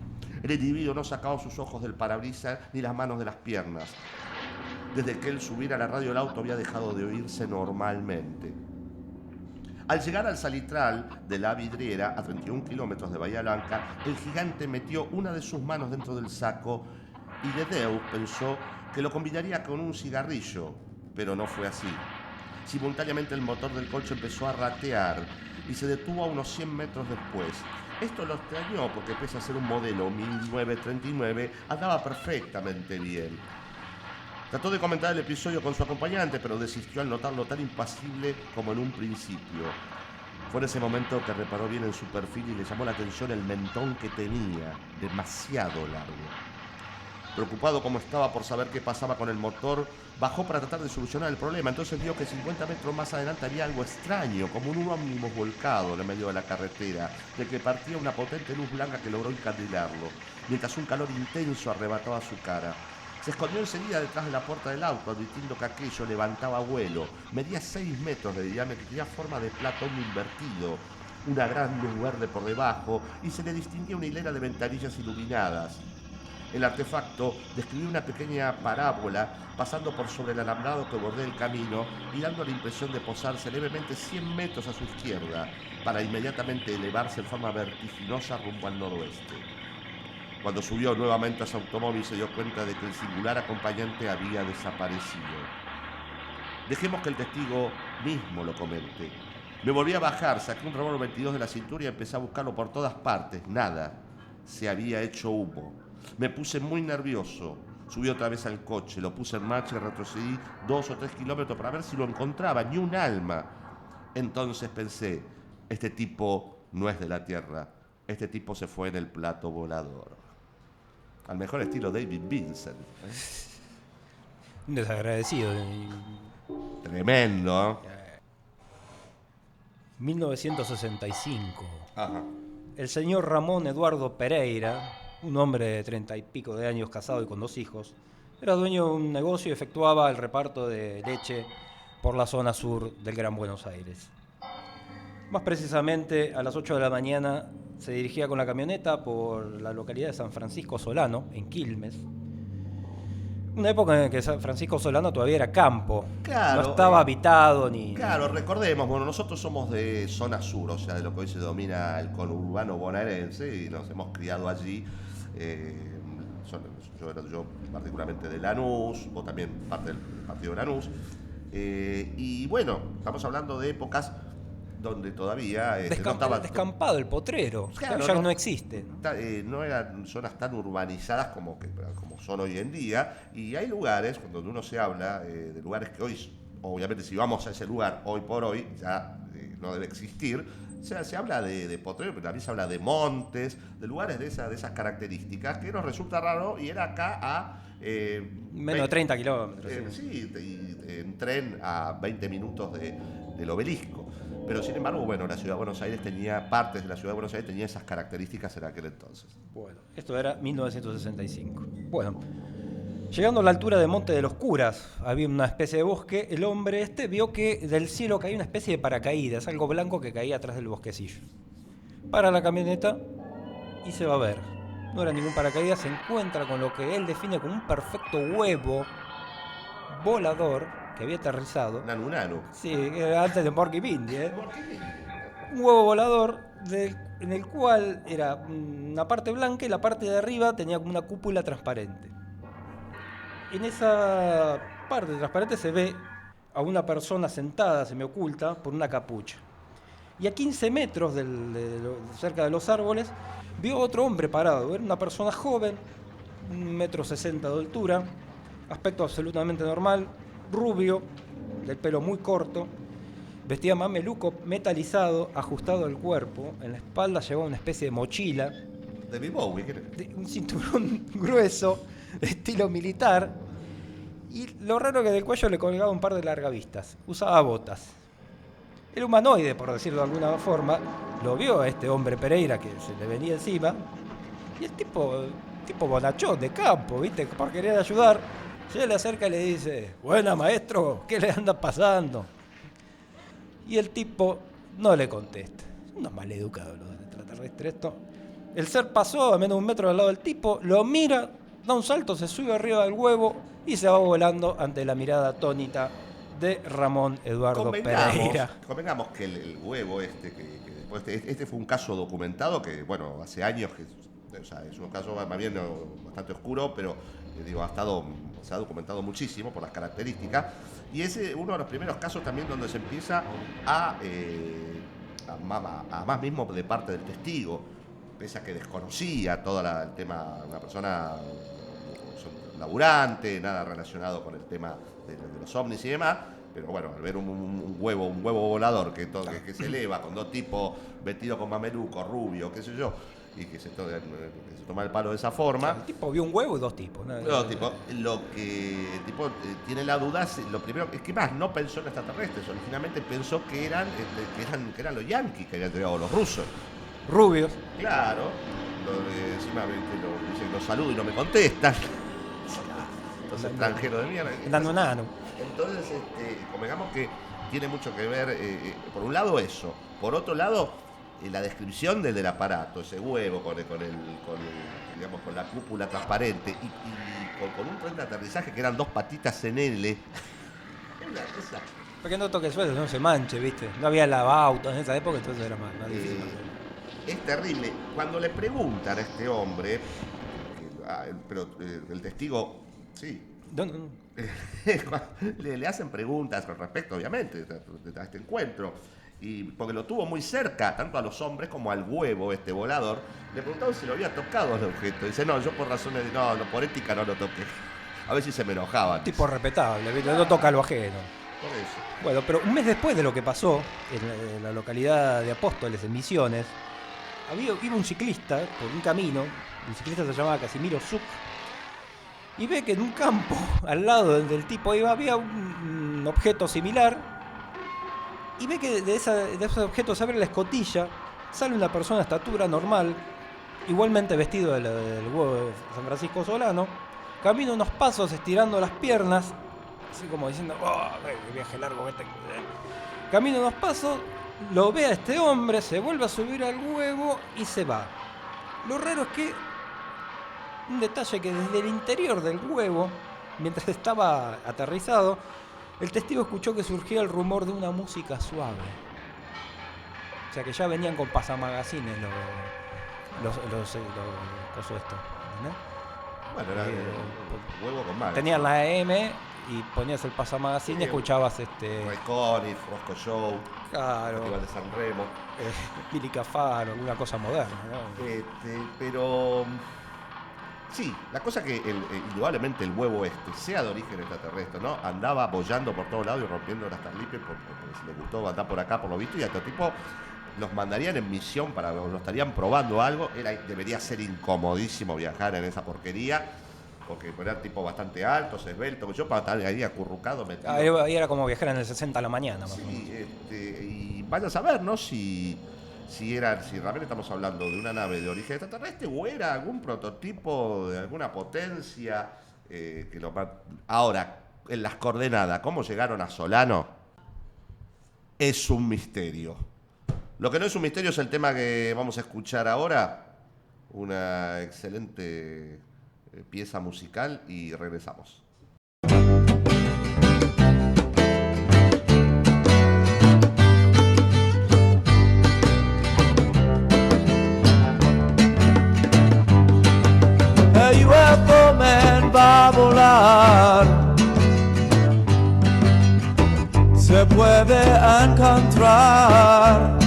El individuo no sacaba sus ojos del parabrisas ni las manos de las piernas. Desde que él subiera a la radio, el auto había dejado de oírse normalmente. Al llegar al salitral de la vidriera, a 31 kilómetros de Bahía Blanca, el gigante metió una de sus manos dentro del saco y de Deus pensó que lo combinaría con un cigarrillo, pero no fue así. Simultáneamente el motor del coche empezó a ratear y se detuvo a unos 100 metros después. Esto lo extrañó porque, pese a ser un modelo 1939, andaba perfectamente bien. Trató de comentar el episodio con su acompañante, pero desistió al notarlo tan impasible como en un principio. Fue en ese momento que reparó bien en su perfil y le llamó la atención el mentón que tenía, demasiado largo. Preocupado como estaba por saber qué pasaba con el motor, bajó para tratar de solucionar el problema. Entonces vio que 50 metros más adelante había algo extraño, como un ómnibus volcado en el medio de la carretera, de que partía una potente luz blanca que logró encandilarlo, mientras un calor intenso arrebataba su cara. Se escondió enseguida detrás de la puerta del auto, advirtiendo que aquello levantaba vuelo. Medía 6 metros de diámetro y tenía forma de plato invertido, una gran luz verde por debajo, y se le distinguía una hilera de ventanillas iluminadas. El artefacto describía una pequeña parábola pasando por sobre el alambrado que bordea el camino y dando la impresión de posarse levemente 100 metros a su izquierda, para inmediatamente elevarse en forma vertiginosa rumbo al noroeste. Cuando subió nuevamente a su automóvil se dio cuenta de que el singular acompañante había desaparecido. Dejemos que el testigo mismo lo comente. Me volví a bajar, saqué un revólver 22 de la cintura y empecé a buscarlo por todas partes. Nada. Se había hecho humo. Me puse muy nervioso. Subí otra vez al coche, lo puse en marcha y retrocedí 2 o 3 kilómetros para ver si lo encontraba. Ni un alma. Entonces pensé, este tipo no es de la Tierra. Este tipo se fue en el plato volador. Al mejor estilo David Vincent. Un desagradecido. Tremendo, ¿eh? 1965. Ajá. El señor Ramón Eduardo Pereira, un hombre de 30 y pico de años, casado y con 2 hijos, era dueño de un negocio y efectuaba el reparto de leche por la zona sur del Gran Buenos Aires. Más precisamente, a las 8 de la mañana se dirigía con la camioneta por la localidad de San Francisco Solano, en Quilmes. Una época en que San Francisco Solano todavía era campo, Claro, no estaba habitado ni... Claro, recordemos, bueno, nosotros somos de zona sur, o sea, de lo que hoy se domina el conurbano bonaerense, y nos hemos criado allí. Yo particularmente de Lanús, vos también parte del partido de Lanús. Y bueno, estamos hablando de épocas donde todavía no estaba descampado el Potrero, Claro, ya no existe. No eran zonas tan urbanizadas como son hoy en día, y hay lugares donde uno se habla de lugares que hoy, obviamente si vamos a ese lugar hoy por hoy, ya no debe existir. Se habla de Potrero, pero también se habla de montes, de lugares de esas características, que nos resulta raro, y era acá a... menos de 30 kilómetros. Sí, en tren a 20 minutos del obelisco. Pero sin embargo, bueno, la ciudad de Buenos Aires partes de la ciudad de Buenos Aires tenía esas características en aquel entonces. Bueno, esto era 1965. Bueno, Llegando a la altura de Monte de los Curas, había una especie de bosque. El hombre vio que del cielo caía una especie de paracaídas, algo blanco que caía atrás del bosquecillo. Para la camioneta y se va a ver. No era ningún paracaídas, se encuentra con lo que él define como un perfecto huevo volador que había aterrizado. Nanu. Sí, era antes de Porky Pindi, Un huevo volador en el cual era una parte blanca y la parte de arriba tenía como una cúpula transparente. En esa parte transparente se ve a una persona sentada, semioculta, por una capucha. Y a 15 metros cerca de los árboles, vio otro hombre parado. Era una persona joven, 1,60 m de altura, aspecto absolutamente normal, rubio, del pelo muy corto, vestía mameluco metalizado, ajustado al cuerpo. En la espalda llevaba una especie de mochila. De Bowie, ¿qué? Un cinturón grueso, de estilo militar. Y lo raro es que del cuello le colgaba un par de largavistas. Usaba botas. El humanoide, por decirlo de alguna forma, lo vio a este hombre Pereira que se le venía encima. Y el tipo bonachón de campo, ¿viste? Por querer ayudar, se le acerca y le dice: buena, maestro, ¿qué le anda pasando? Y el tipo no le contesta. Unos maleducados los extraterrestres esto. El ser pasó a menos de 1 metro al lado del tipo, lo mira, da un salto, se sube arriba del huevo y se va volando ante la mirada atónita de Ramón Eduardo Pereira. Convengamos que el huevo que después este fue un caso documentado que, bueno, hace años que, o sea, es un caso más bien bastante oscuro, pero se ha documentado muchísimo por las características, y es uno de los primeros casos también donde se empieza a más mismo de parte del testigo, pese a que desconocía todo el tema, una persona laburante, nada relacionado con el tema de los ovnis y demás, pero bueno, al ver un huevo volador que se eleva con dos tipos vestidos con mameluco, rubio, qué sé yo, y que se toma el palo de esa forma. El tipo vio un huevo y dos tipos. Lo que el tipo tiene la duda, lo primero es que más no pensó en extraterrestres, originalmente pensó que eran los yanquis que habían llegado, los rusos. Rubios. Claro, encima dicen los saludo y no me contestan. Los extranjeros de mierda. Nano. Entonces, convengamos que tiene mucho que ver, por un lado eso, por otro lado, la descripción del aparato, ese huevo con la cúpula transparente y con un tren de aterrizaje que eran 2 patitas en L. Es una cosa. Porque no toque suelo, no se manche, ¿viste? No había lavautos en esa época, entonces era más difícil. Es terrible. Cuando le preguntan a este hombre, pero el testigo, sí. No. Le hacen preguntas con respecto, obviamente, a este encuentro. Y porque lo tuvo muy cerca, tanto a los hombres como al huevo volador, le preguntaron si lo había tocado el objeto. Dice, no, yo por razones por ética no lo toqué. A ver si se me enojaban. Tipo respetable, ¿viste? No toca lo ajeno. Por eso. Bueno, pero un mes después de lo que pasó en la localidad de Apóstoles, en Misiones, iba un ciclista por un camino, el ciclista se llamaba Casimiro Zuc, y ve que en un campo, al lado del tipo iba, había un objeto similar, y ve que de ese objeto se abre la escotilla, sale una persona de estatura normal, igualmente vestido del huevo de San Francisco Solano, camina unos pasos estirando las piernas, así como diciendo, qué viaje largo este. Camina unos pasos, lo ve a este hombre, se vuelve a subir al huevo y se va. Lo raro es que un detalle que desde el interior del huevo, mientras estaba aterrizado, el testigo escuchó que surgía el rumor de una música suave. O sea que ya venían con pasamagazines los cosos esto, ¿no? Bueno, era huevo con mal. Tenías la AM y ponías el pasamagazine y escuchabas Ray Conniff, Roscoe Show, claro, Festival de San Remo, Billy Cafaro, alguna cosa moderna, ¿no? Pero sí, la cosa que indudablemente el huevo sea de origen extraterrestre, ¿no? Andaba bollando por todos lados y rompiendo las tarlipes porque les gustó andar por acá por lo visto, y a este tipo los mandarían en misión lo estarían probando algo. Debería ser incomodísimo viajar en esa porquería, porque eran tipo bastante altos, esbeltos. Yo para estar ahí acurrucado metido. Ahí era como viajar en el 60 a la mañana. Sí, y vaya a saber, ¿no? Si realmente estamos hablando de una nave de origen extraterrestre o era algún prototipo de alguna potencia Ahora, en las coordenadas, ¿cómo llegaron a Solano? Es un misterio. Lo que no es un misterio es el tema que vamos a escuchar ahora. Una excelente pieza musical y regresamos. El UFO Man va a volar, se puede encontrar.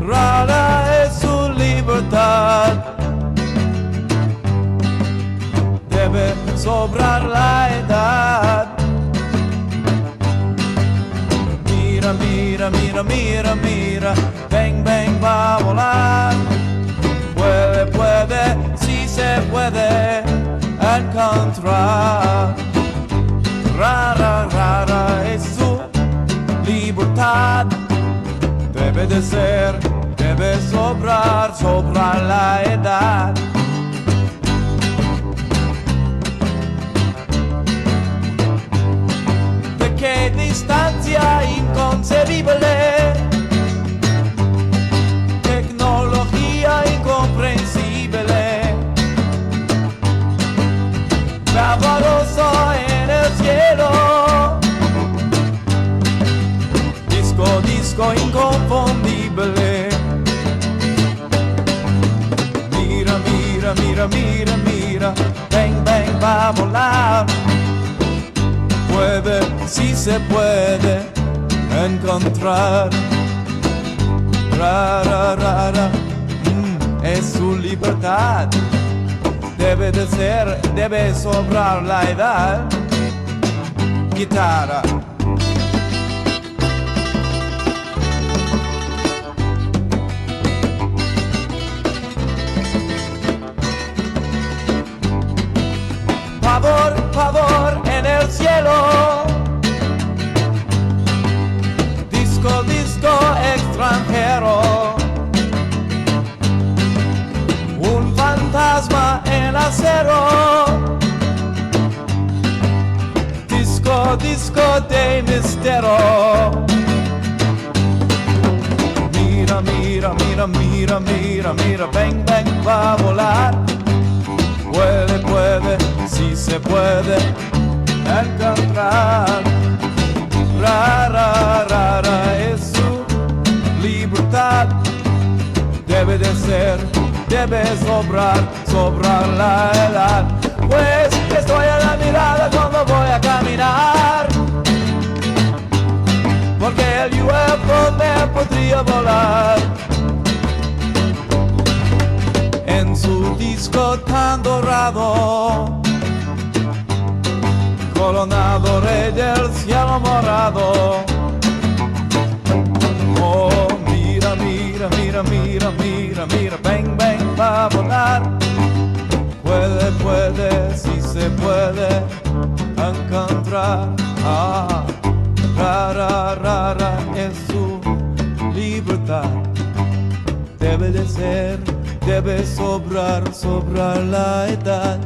Rara es su libertad, debe sobrar la edad. Mira, mira, mira, mira, mira, ven, ven, va a volar. Puede, puede, sí se puede encontrar. Rara, rara es su libertad, debe de ser, debe sobrar, sobrar la edad. ¿De qué distancia inconcebible? Tecnología incomprensible. Vaporoso en el cielo. Disco, disco inconfundible. Mira, mira, mira, mira, mira. Ven, ven, va a volar. Puede, sí se puede encontrar. Rara, rara, es su libertad. Debe de ser, debe sobrar la edad. Guitarra. Pavor, pavor en el cielo. Disco, disco extranjero. Un fantasma en acero. Disco, disco de misterio. Mira, mira, mira, mira, mira, mira, ven, ven, va a volar. Puede, puede, sí se puede encontrar. Rara, rara es su libertad. Debe de ser, debe sobrar, sobrar la edad. Pues estoy a la mirada cuando voy a caminar. Porque el UFO me podría volar. En su disco tan dorado, coronado rey del cielo morado. Oh, mira, mira, mira, mira, mira, mira, ven, ven, va a volar. Puede, puede, sí se puede encontrar. Ah, rara, rara es su libertad. Debe de ser, debe sobrar, sobrar la edad.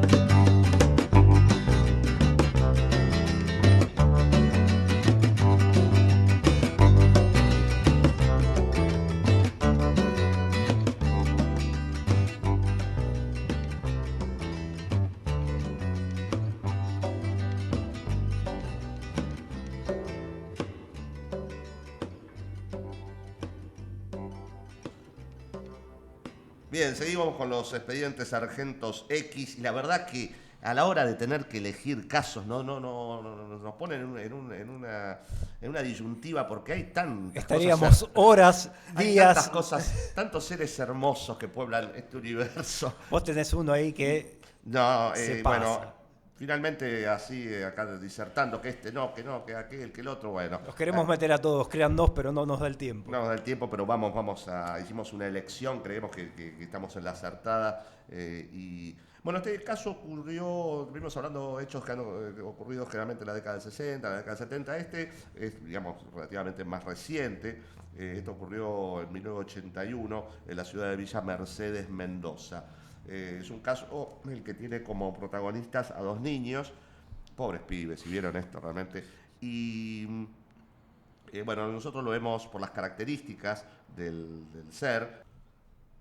Bien, seguimos con los expedientes Sargentos X y la verdad que a la hora de tener que elegir casos nos ponen en una disyuntiva porque hay tantas Estaríamos horas, días. Hay tantas cosas, tantos seres hermosos que pueblan este universo. Vos tenés uno ahí que bueno, finalmente así acá disertando que que aquel, que el otro, bueno. Los queremos meter a todos, crean dos, pero no nos da el tiempo. No nos da el tiempo, pero hicimos una elección, creemos que estamos en la acertada. Y bueno, este caso ocurrió, estuvimos hablando de hechos que han ocurrido generalmente en la década del 60, la década del 70. Este es, digamos, relativamente más reciente. Esto ocurrió en 1981 en la ciudad de Villa Mercedes, Mendoza. Es un caso el que tiene como protagonistas a 2 niños, pobres pibes, si vieron esto realmente. Y bueno, nosotros lo vemos por las características del ser.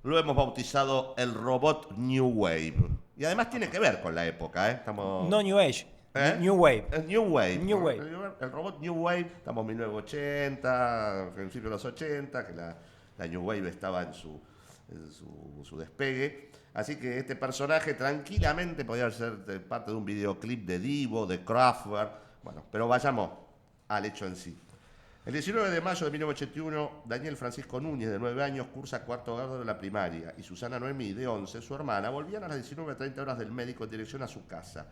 Lo hemos bautizado el robot New Wave. Y además tiene que ver con la época, ¿eh? Estamos... No New Age. New Wave. New Wave. New Wave. El robot New Wave, estamos en 1980, principios de los 80, que la New Wave estaba en su despegue. Así que este personaje tranquilamente podría ser parte de un videoclip de Divo, de Kraftwerk. Bueno, pero vayamos al hecho en sí. El 19 de mayo de 1981, Daniel Francisco Núñez, de 9 años, cursa cuarto grado de la primaria, y Susana Noemí, de 11, su hermana, volvían a las 19:30 horas del médico en dirección a su casa.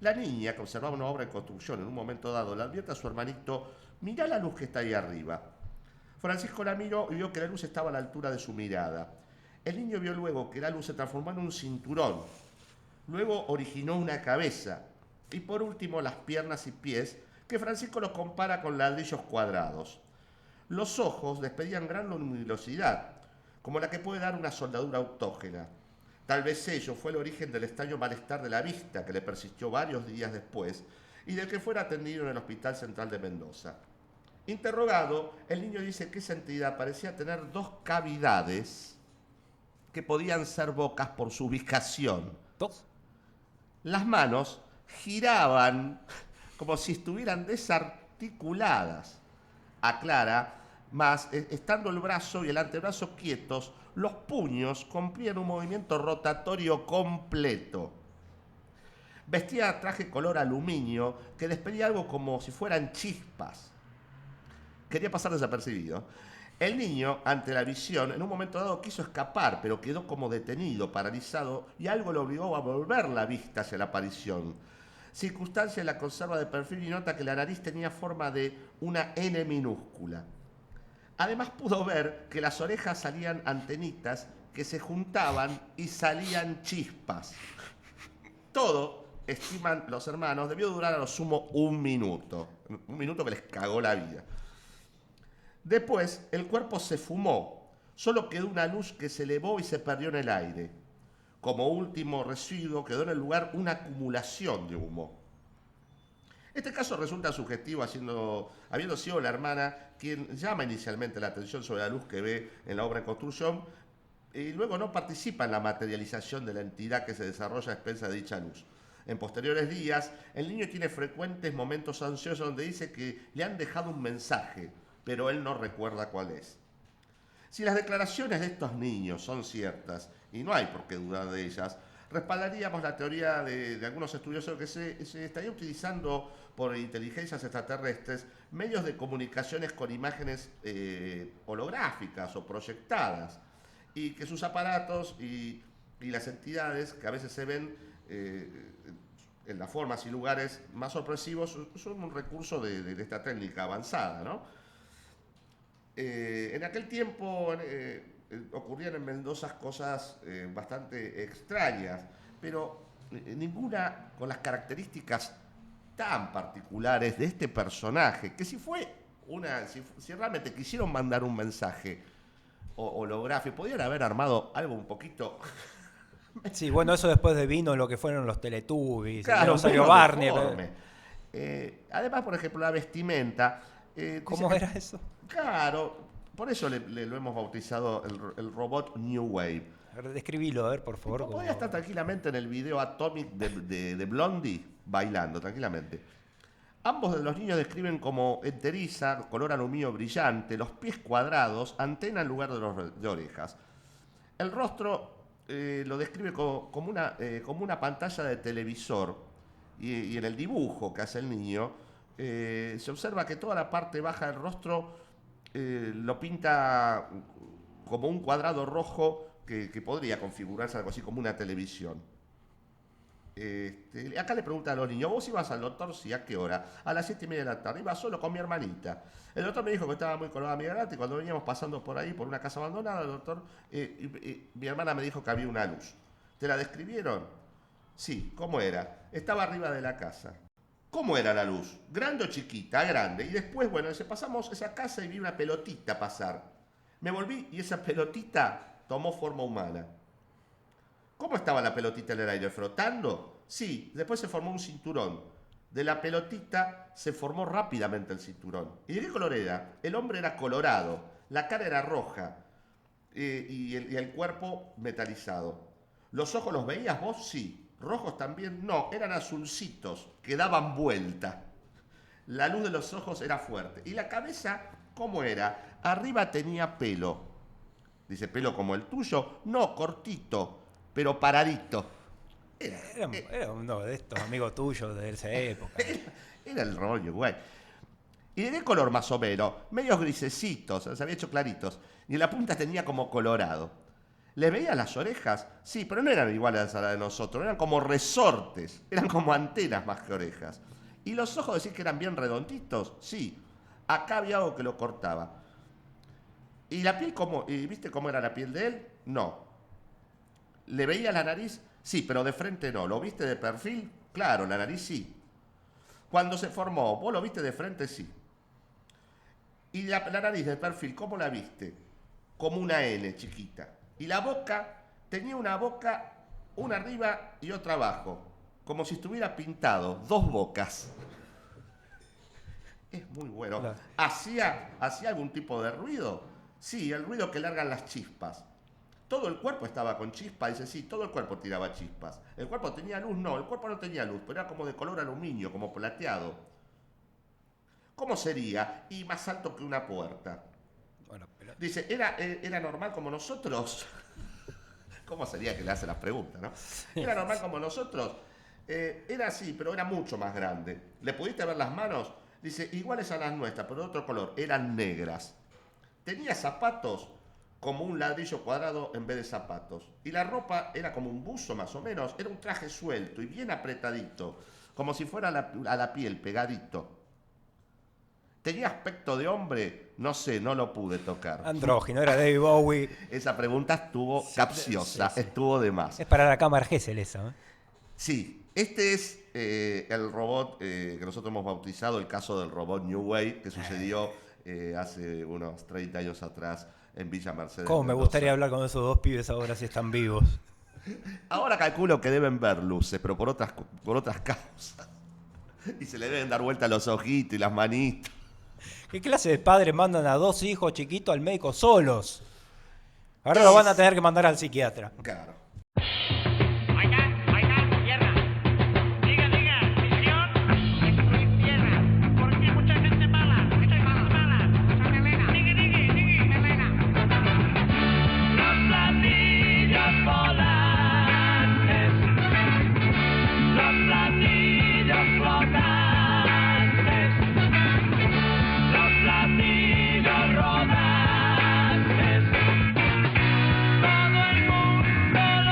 La niña, que observaba una obra en construcción en un momento dado, le advierte a su hermanito: mirá la luz que está ahí arriba. Francisco la miró y vio que la luz estaba a la altura de su mirada. El niño vio luego que la luz se transformó en un cinturón. Luego originó una cabeza. Y por último, las piernas y pies, que Francisco los compara con ladrillos cuadrados. Los ojos despedían gran luminosidad, como la que puede dar una soldadura autógena. Tal vez ello fue el origen del extraño malestar de la vista que le persistió varios días después y del que fuera atendido en el Hospital Central de Mendoza. Interrogado, el niño dice que esa entidad parecía tener 2 cavidades que podían ser bocas por su ubicación. ¿2? Las manos giraban como si estuvieran desarticuladas. Aclara, más estando el brazo y el antebrazo quietos, los puños cumplían un movimiento rotatorio completo. Vestía traje color aluminio que despedía algo como si fueran chispas. Quería pasar desapercibido. El niño, ante la visión, en un momento dado quiso escapar, pero quedó como detenido, paralizado, y algo lo obligó a volver la vista hacia la aparición. Circunstancia la conserva de perfil y nota que la nariz tenía forma de una N minúscula. Además pudo ver que las orejas salían antenitas que se juntaban y salían chispas. Todo, estiman los hermanos, debió durar a lo sumo 1 minuto. 1 minuto que les cagó la vida. Después, el cuerpo se fumó. Solo quedó una luz que se elevó y se perdió en el aire. Como último residuo quedó en el lugar una acumulación de humo. Este caso resulta sugestivo habiendo sido la hermana quien llama inicialmente la atención sobre la luz que ve en la obra en construcción y luego no participa en la materialización de la entidad que se desarrolla a expensas de dicha luz. En posteriores días, el niño tiene frecuentes momentos ansiosos donde dice que le han dejado un mensaje, pero él no recuerda cuál es. Si las declaraciones de estos niños son ciertas, y no hay por qué dudar de ellas, respaldaríamos la teoría de algunos estudiosos que se estaría utilizando por inteligencias extraterrestres medios de comunicaciones con imágenes holográficas o proyectadas, y que sus aparatos y las entidades que a veces se ven en las formas y lugares más sorpresivos son un recurso de esta técnica avanzada, ¿no? En aquel tiempo ocurrían en Mendoza cosas bastante extrañas, pero ninguna con las características tan particulares de este personaje, que si realmente quisieron mandar un mensaje holográfico, podrían haber armado algo un poquito... Sí, bueno, eso después de vino lo que fueron los Teletubbies, claro, Rosario Barney. Además, por ejemplo, la vestimenta... ¿Cómo era eso? Claro, por eso lo hemos bautizado el robot New Wave. Describilo, a ver, por favor. Podría estar tranquilamente en el video Atomic de Blondie, bailando tranquilamente. Ambos de los niños describen como enteriza, color aluminio brillante, los pies cuadrados, antena en lugar de orejas. El rostro lo describe como una pantalla de televisor, y en el dibujo que hace el niño se observa que toda la parte baja del rostro lo pinta como un cuadrado rojo que podría configurarse algo así como una televisión. Acá le preguntan a los niños: ¿vos ibas al doctor? Sí, ¿a qué hora? A las 7:30 de la tarde. Iba solo con mi hermanita. El doctor me dijo que estaba muy colorada mi garganta, y cuando veníamos pasando por ahí, por una casa abandonada, el doctor, mi hermana me dijo que había una luz. ¿Te la describieron? Sí. ¿Cómo era? Estaba arriba de la casa. ¿Cómo era la luz? ¿Grande o chiquita? Grande. Y después, bueno, pasamos esa casa y vi una pelotita pasar. Me volví y esa pelotita tomó forma humana. ¿Cómo estaba la pelotita en el aire? ¿Frotando? Sí, después se formó un cinturón. De la pelotita se formó rápidamente el cinturón. ¿Y de qué color era? El hombre era colorado, la cara era roja y el cuerpo metalizado. ¿Los ojos los veías vos? Sí. ¿Rojos también? No, eran azulcitos que daban vuelta. La luz de los ojos era fuerte. ¿Y la cabeza cómo era? Arriba tenía pelo. Dice, ¿pelo como el tuyo? No, cortito, pero paradito. Era uno de estos amigos tuyos de esa época. Era el robot Uruguay. ¿Y de qué color más o menos? Medios grisecitos, se había hecho claritos. Y en la punta tenía como colorado. ¿Le veías las orejas? Sí, pero no eran iguales a las de nosotros, eran como resortes, eran como antenas más que orejas. ¿Y los ojos decís que eran bien redonditos? Sí, acá había algo que lo cortaba. ¿Y la piel cómo? ¿Y viste cómo era la piel de él? No. ¿Le veía la nariz? Sí, pero de frente no. ¿Lo viste de perfil? Claro, la nariz sí. Cuando se formó, ¿vos lo viste de frente? Sí. ¿Y la nariz de perfil, cómo la viste? Como una N chiquita. Y la boca, tenía una boca, una arriba y otra abajo. Como si estuviera pintado, 2 bocas. Es muy bueno. Claro. ¿Hacía algún tipo de ruido? Sí, el ruido que largan las chispas. Todo el cuerpo estaba con chispas, dice, sí, todo el cuerpo tiraba chispas. ¿El cuerpo tenía luz? No, el cuerpo no tenía luz, pero era como de color aluminio, como plateado. ¿Cómo sería? Y más alto que una puerta. Bueno, pero... Dice, ¿era normal como nosotros? ¿Cómo sería que le hace las preguntas, no? ¿Era normal como nosotros? Era así, pero era mucho más grande. ¿Le pudiste ver las manos? Dice, iguales a las nuestras, pero de otro color. Eran negras. Tenía zapatos como un ladrillo cuadrado en vez de zapatos. Y la ropa era como un buzo más o menos. Era un traje suelto y bien apretadito. Como si fuera a la piel, pegadito. ¿Tenía aspecto de hombre? No sé, no lo pude tocar. Andrógino, era David Bowie. Esa pregunta estuvo capciosa, sí. Estuvo de más. Es para la cámara Gesell esa, ¿eh? Sí, este es el robot que nosotros hemos bautizado, el caso del robot New Way, que sucedió hace unos 30 años atrás en Villa Mercedes. ¿Cómo me gustaría hablar con esos 2 pibes ahora si están vivos? Ahora calculo que deben ver luces, pero por otras causas. Y se le deben dar vuelta los ojitos y las manitos. ¿Qué clase de padres mandan a 2 hijos chiquitos al médico solos? Ahora lo van a tener que mandar al psiquiatra. Claro. Todo el mundo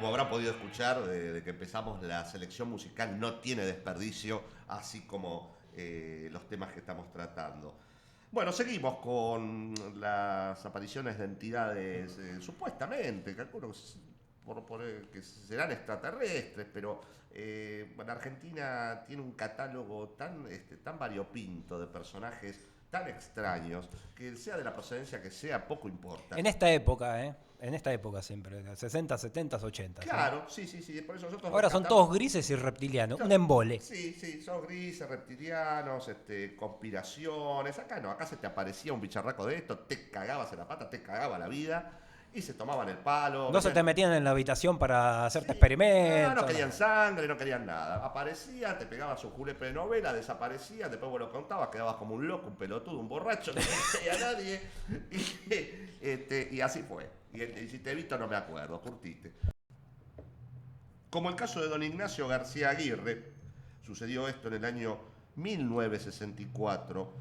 como habrán podido escuchar, de que empezamos, la selección musical no tiene desperdicio, así como los temas que estamos tratando. Bueno, seguimos con las apariciones de entidades, supuestamente, calculo que serán extraterrestres, pero bueno, Argentina tiene un catálogo tan variopinto de personajes tan extraños, que sea de la procedencia que sea, poco importa. En esta época, en esta época siempre, 60, 70, 80. Claro, sí, por eso nosotros... Ahora son todos grises y reptilianos, un embole. Sí, son grises, reptilianos, conspiraciones. Acá no, acá se te aparecía un bicharraco de esto, te cagabas en la pata, te cagaba la vida, y se tomaban el palo. No se te metían en la habitación para hacerte experimentos. No querían sangre, no querían nada. Aparecían, te pegaban su julepe de novela, desaparecían, después vos lo contabas, quedabas como un loco, un pelotudo, un borracho, no conocía a nadie. Y así fue. Y si te he visto no me acuerdo, curtiste. Como el caso de don Ignacio García Aguirre, sucedió esto en el año 1964,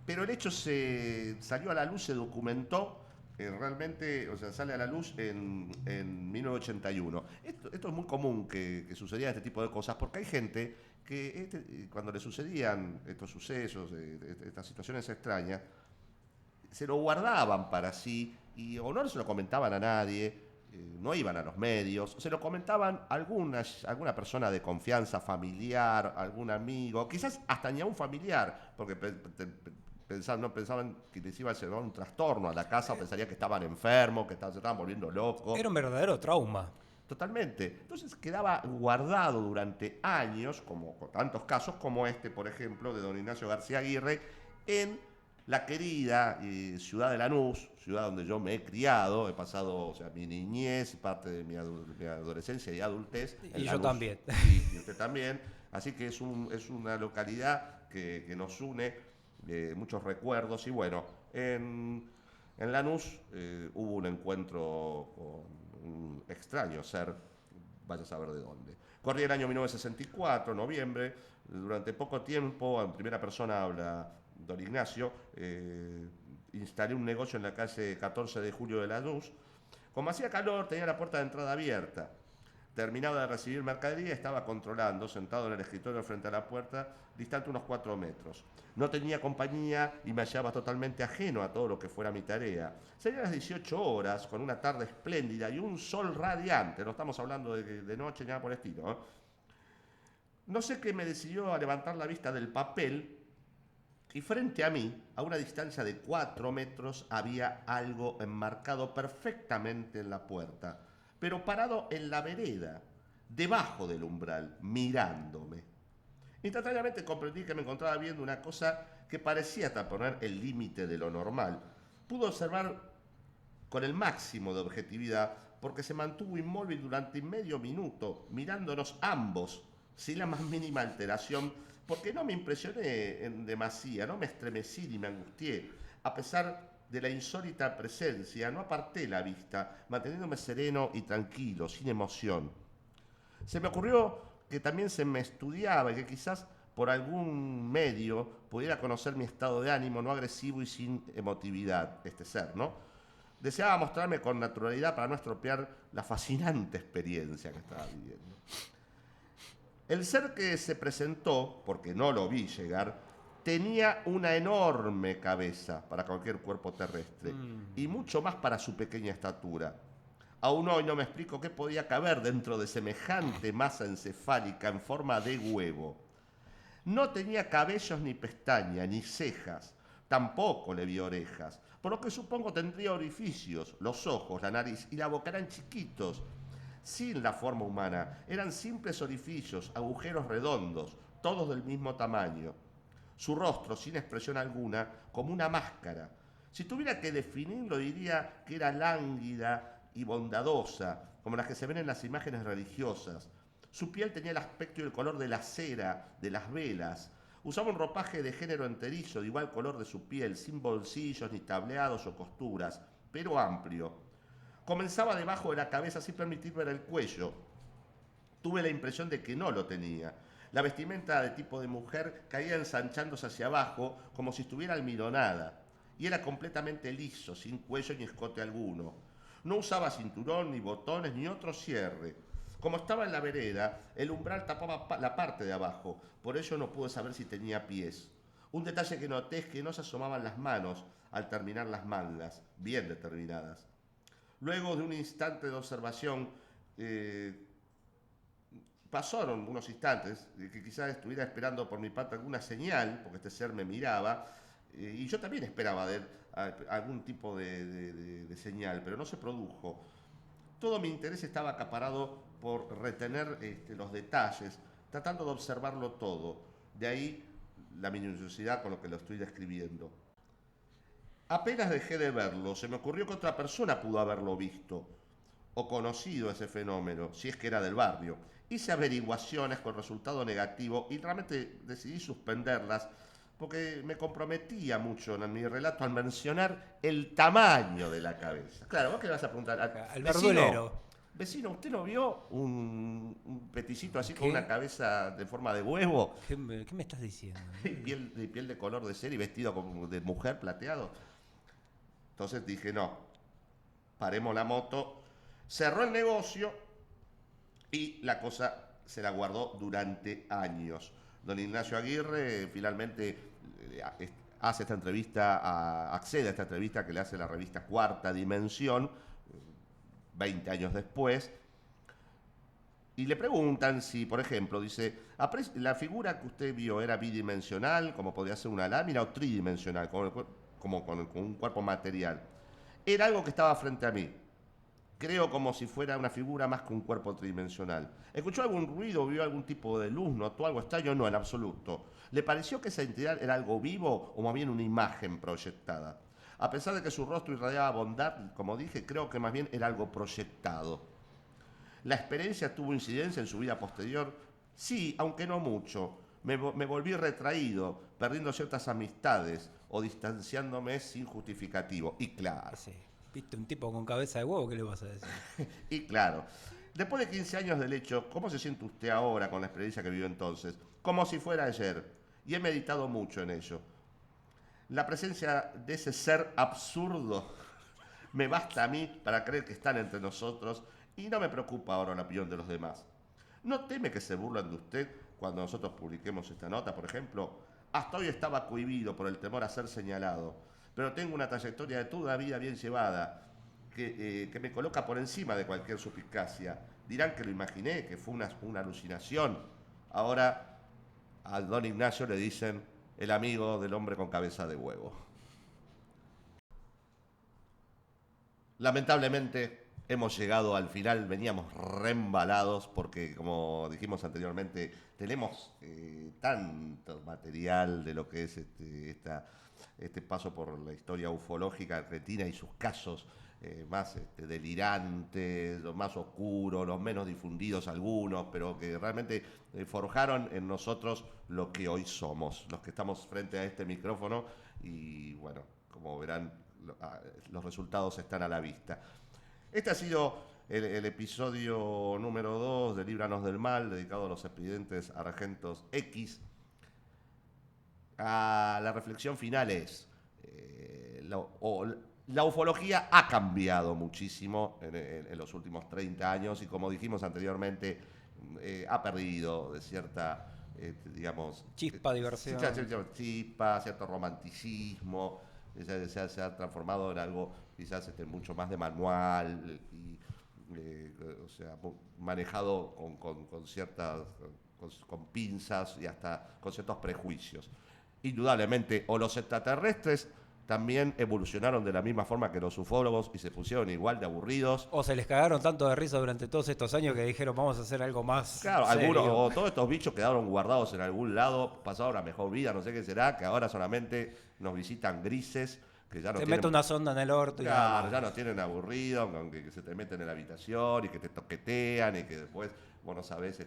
pero el hecho se salió a la luz, se documentó. Realmente, o sea, sale a la luz en 1981. Esto es muy común que sucediera este tipo de cosas, porque hay gente que cuando le sucedían estos sucesos, estas situaciones extrañas, se lo guardaban para sí, o no se lo comentaban a nadie, no iban a los medios, se lo comentaban a alguna persona de confianza familiar, algún amigo, quizás hasta ni a un familiar, porque pensaban que les iba a llevar un trastorno a la casa, pensarían que estaban enfermos, que se estaban volviendo locos. Era un verdadero trauma. Totalmente. Entonces quedaba guardado durante años, como con tantos casos como este, por ejemplo, de don Ignacio García Aguirre, en la querida ciudad de Lanús, ciudad donde yo me he criado, he pasado, mi niñez, parte de mi adolescencia y adultez. Y yo también. Y usted también. Así que es una localidad que nos une. Muchos recuerdos, y bueno, en Lanús hubo un encuentro con un extraño ser, vaya a saber de dónde. Corría el año 1964, noviembre, durante poco tiempo, en primera persona habla don Ignacio, instalé un negocio en la calle 14 de julio de Lanús. Como hacía calor, tenía la puerta de entrada abierta. Terminado de recibir mercadería, estaba controlando, sentado en el escritorio frente a la puerta, distante unos 4 metros. No tenía compañía y me hallaba totalmente ajeno a todo lo que fuera mi tarea. Serían las 18 horas, con una tarde espléndida y un sol radiante. No estamos hablando de noche ni nada por el estilo, ¿eh? No sé qué me decidió a levantar la vista del papel, y frente a mí, a una distancia de 4 metros, había algo enmarcado perfectamente en la puerta, pero parado en la vereda, debajo del umbral, mirándome. Instantáneamente comprendí que me encontraba viendo una cosa que parecía trasponer el límite de lo normal. Pude observar con el máximo de objetividad, porque se mantuvo inmóvil durante medio minuto, mirándonos ambos, sin la más mínima alteración, porque no me impresioné en demasía, no me estremecí ni me angustié. A pesar de la insólita presencia, no aparté la vista, manteniéndome sereno y tranquilo, sin emoción. Se me ocurrió que también se me estudiaba y que quizás por algún medio pudiera conocer mi estado de ánimo no agresivo y sin emotividad, este ser, ¿no? Deseaba mostrarme con naturalidad para no estropear la fascinante experiencia que estaba viviendo. El ser que se presentó, porque no lo vi llegar, tenía una enorme cabeza para cualquier cuerpo terrestre y mucho más para su pequeña estatura. Aún hoy no me explico qué podía caber dentro de semejante masa encefálica en forma de huevo. No tenía cabellos ni pestañas, ni cejas, tampoco le vi orejas, por lo que supongo tendría orificios. Los ojos, la nariz y la boca eran chiquitos, sin la forma humana. Eran simples orificios, agujeros redondos, todos del mismo tamaño. Su rostro, sin expresión alguna, como una máscara. Si tuviera que definirlo, diría que era lánguida y bondadosa, como las que se ven en las imágenes religiosas. Su piel tenía el aspecto y el color de la cera, de las velas. Usaba un ropaje de género enterizo, de igual color de su piel, sin bolsillos, ni tableados o costuras, pero amplio. Comenzaba debajo de la cabeza sin permitir ver el cuello. Tuve la impresión de que no lo tenía. La vestimenta de tipo de mujer caía ensanchándose hacia abajo, como si estuviera almidonada, y era completamente liso, sin cuello ni escote alguno. No usaba cinturón, ni botones, ni otro cierre. Como estaba en la vereda, el umbral tapaba la parte de abajo, por ello no pude saber si tenía pies. Un detalle que noté es que no se asomaban las manos al terminar las mangas, bien determinadas. Luego de un instante de observación, pasaron unos instantes, que quizás estuviera esperando por mi parte alguna señal, porque este ser me miraba, y yo también esperaba de él algún tipo de señal, pero no se produjo. Todo mi interés estaba acaparado por retener los detalles, tratando de observarlo todo. De ahí la minuciosidad con lo que lo estoy describiendo. Apenas dejé de verlo, se me ocurrió que otra persona pudo haberlo visto o conocido ese fenómeno, si es que era del barrio. Hice averiguaciones con resultado negativo y realmente decidí suspenderlas porque me comprometía mucho en mi relato al mencionar el tamaño de la cabeza. Claro, vos qué le vas a preguntar al verdulero. Vecino, ¿usted no vio un peticito así con una cabeza de forma de huevo? ¿Qué me estás diciendo? piel de color de ser y vestido como de mujer plateado. Entonces dije, no, paremos la moto. Cerró el negocio y la cosa se la guardó durante años. Don Ignacio Aguirre finalmente hace esta entrevista, accede a esta entrevista que le hace la revista Cuarta Dimensión, 20 años después, y le preguntan si, por ejemplo, dice, ¿la figura que usted vio era bidimensional, como podría ser una lámina, o tridimensional, como con un cuerpo material? Era algo que estaba frente a mí. Creo como si fuera una figura más que un cuerpo tridimensional. ¿Escuchó algún ruido, vio algún tipo de luz, notó algo extraño? No, en absoluto. ¿Le pareció que esa entidad era algo vivo o más bien una imagen proyectada? A pesar de que su rostro irradiaba bondad, como dije, creo que más bien era algo proyectado. ¿La experiencia tuvo incidencia en su vida posterior? Sí, aunque no mucho. Me volví retraído, perdiendo ciertas amistades o distanciándome sin justificativo. Y claro. Sí. ¿Viste un tipo con cabeza de huevo? ¿Qué le vas a decir? Y claro. Después de 15 años del hecho, ¿cómo se siente usted ahora con la experiencia que vivió entonces? Como si fuera ayer. Y he meditado mucho en ello. La presencia de ese ser absurdo me basta a mí para creer que están entre nosotros y no me preocupa ahora la opinión de los demás. ¿No teme que se burlen de usted cuando nosotros publiquemos esta nota, por ejemplo? Hasta hoy estaba cohibido por el temor a ser señalado, pero tengo una trayectoria de toda vida bien llevada que me coloca por encima de cualquier suspicacia. Dirán que lo imaginé, que fue una alucinación. Ahora al don Ignacio le dicen el amigo del hombre con cabeza de huevo. Lamentablemente hemos llegado al final, veníamos reembalados porque, como dijimos anteriormente, tenemos tanto material de lo que es este paso por la historia ufológica argentina y sus casos más delirantes, los más oscuros, los menos difundidos algunos, pero que realmente forjaron en nosotros lo que hoy somos, los que estamos frente a este micrófono y bueno, como verán, los resultados están a la vista. Este ha sido el episodio número 2 de Líbranos del Mal, dedicado a los expedientes Argentos X. La reflexión final es, la ufología ha cambiado muchísimo en los últimos 30 años y, como dijimos anteriormente, ha perdido de cierta, digamos... Chispa, diversión. Chispa, cierto romanticismo, se ha transformado en algo quizás mucho más de manual y o sea, manejado con ciertas... con pinzas y hasta con ciertos prejuicios. Indudablemente, o los extraterrestres también evolucionaron de la misma forma que los ufólogos y se pusieron igual de aburridos. O se les cagaron tanto de risa durante todos estos años que dijeron vamos a hacer algo más. Claro, algunos, o todos estos bichos quedaron guardados en algún lado, pasaron a mejor vida, no sé qué será, que ahora solamente nos visitan grises. Que ya no te tienen, mete una sonda en el orto. Claro, ya nos tienen aburridos, que se te meten en la habitación y que te toquetean y que después vos no sabés,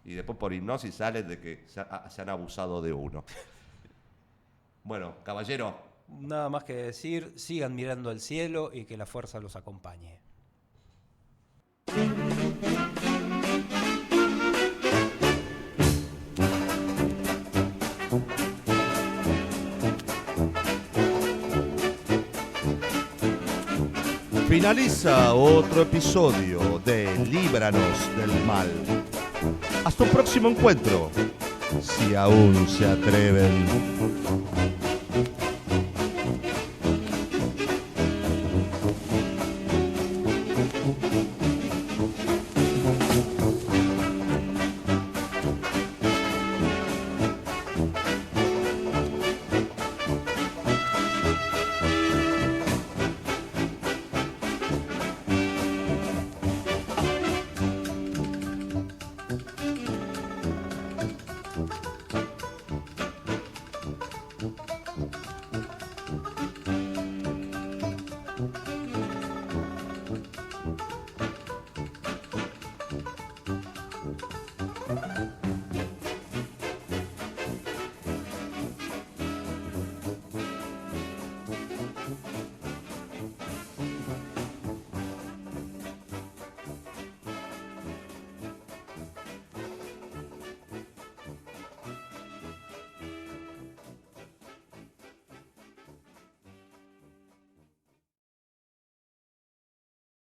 y después por hipnosis sales de que se han abusado de uno. Bueno, caballero. Nada más que decir, sigan mirando al cielo y que la fuerza los acompañe. Finaliza otro episodio de Líbranos del Mal. Hasta un próximo encuentro, si aún se atreven.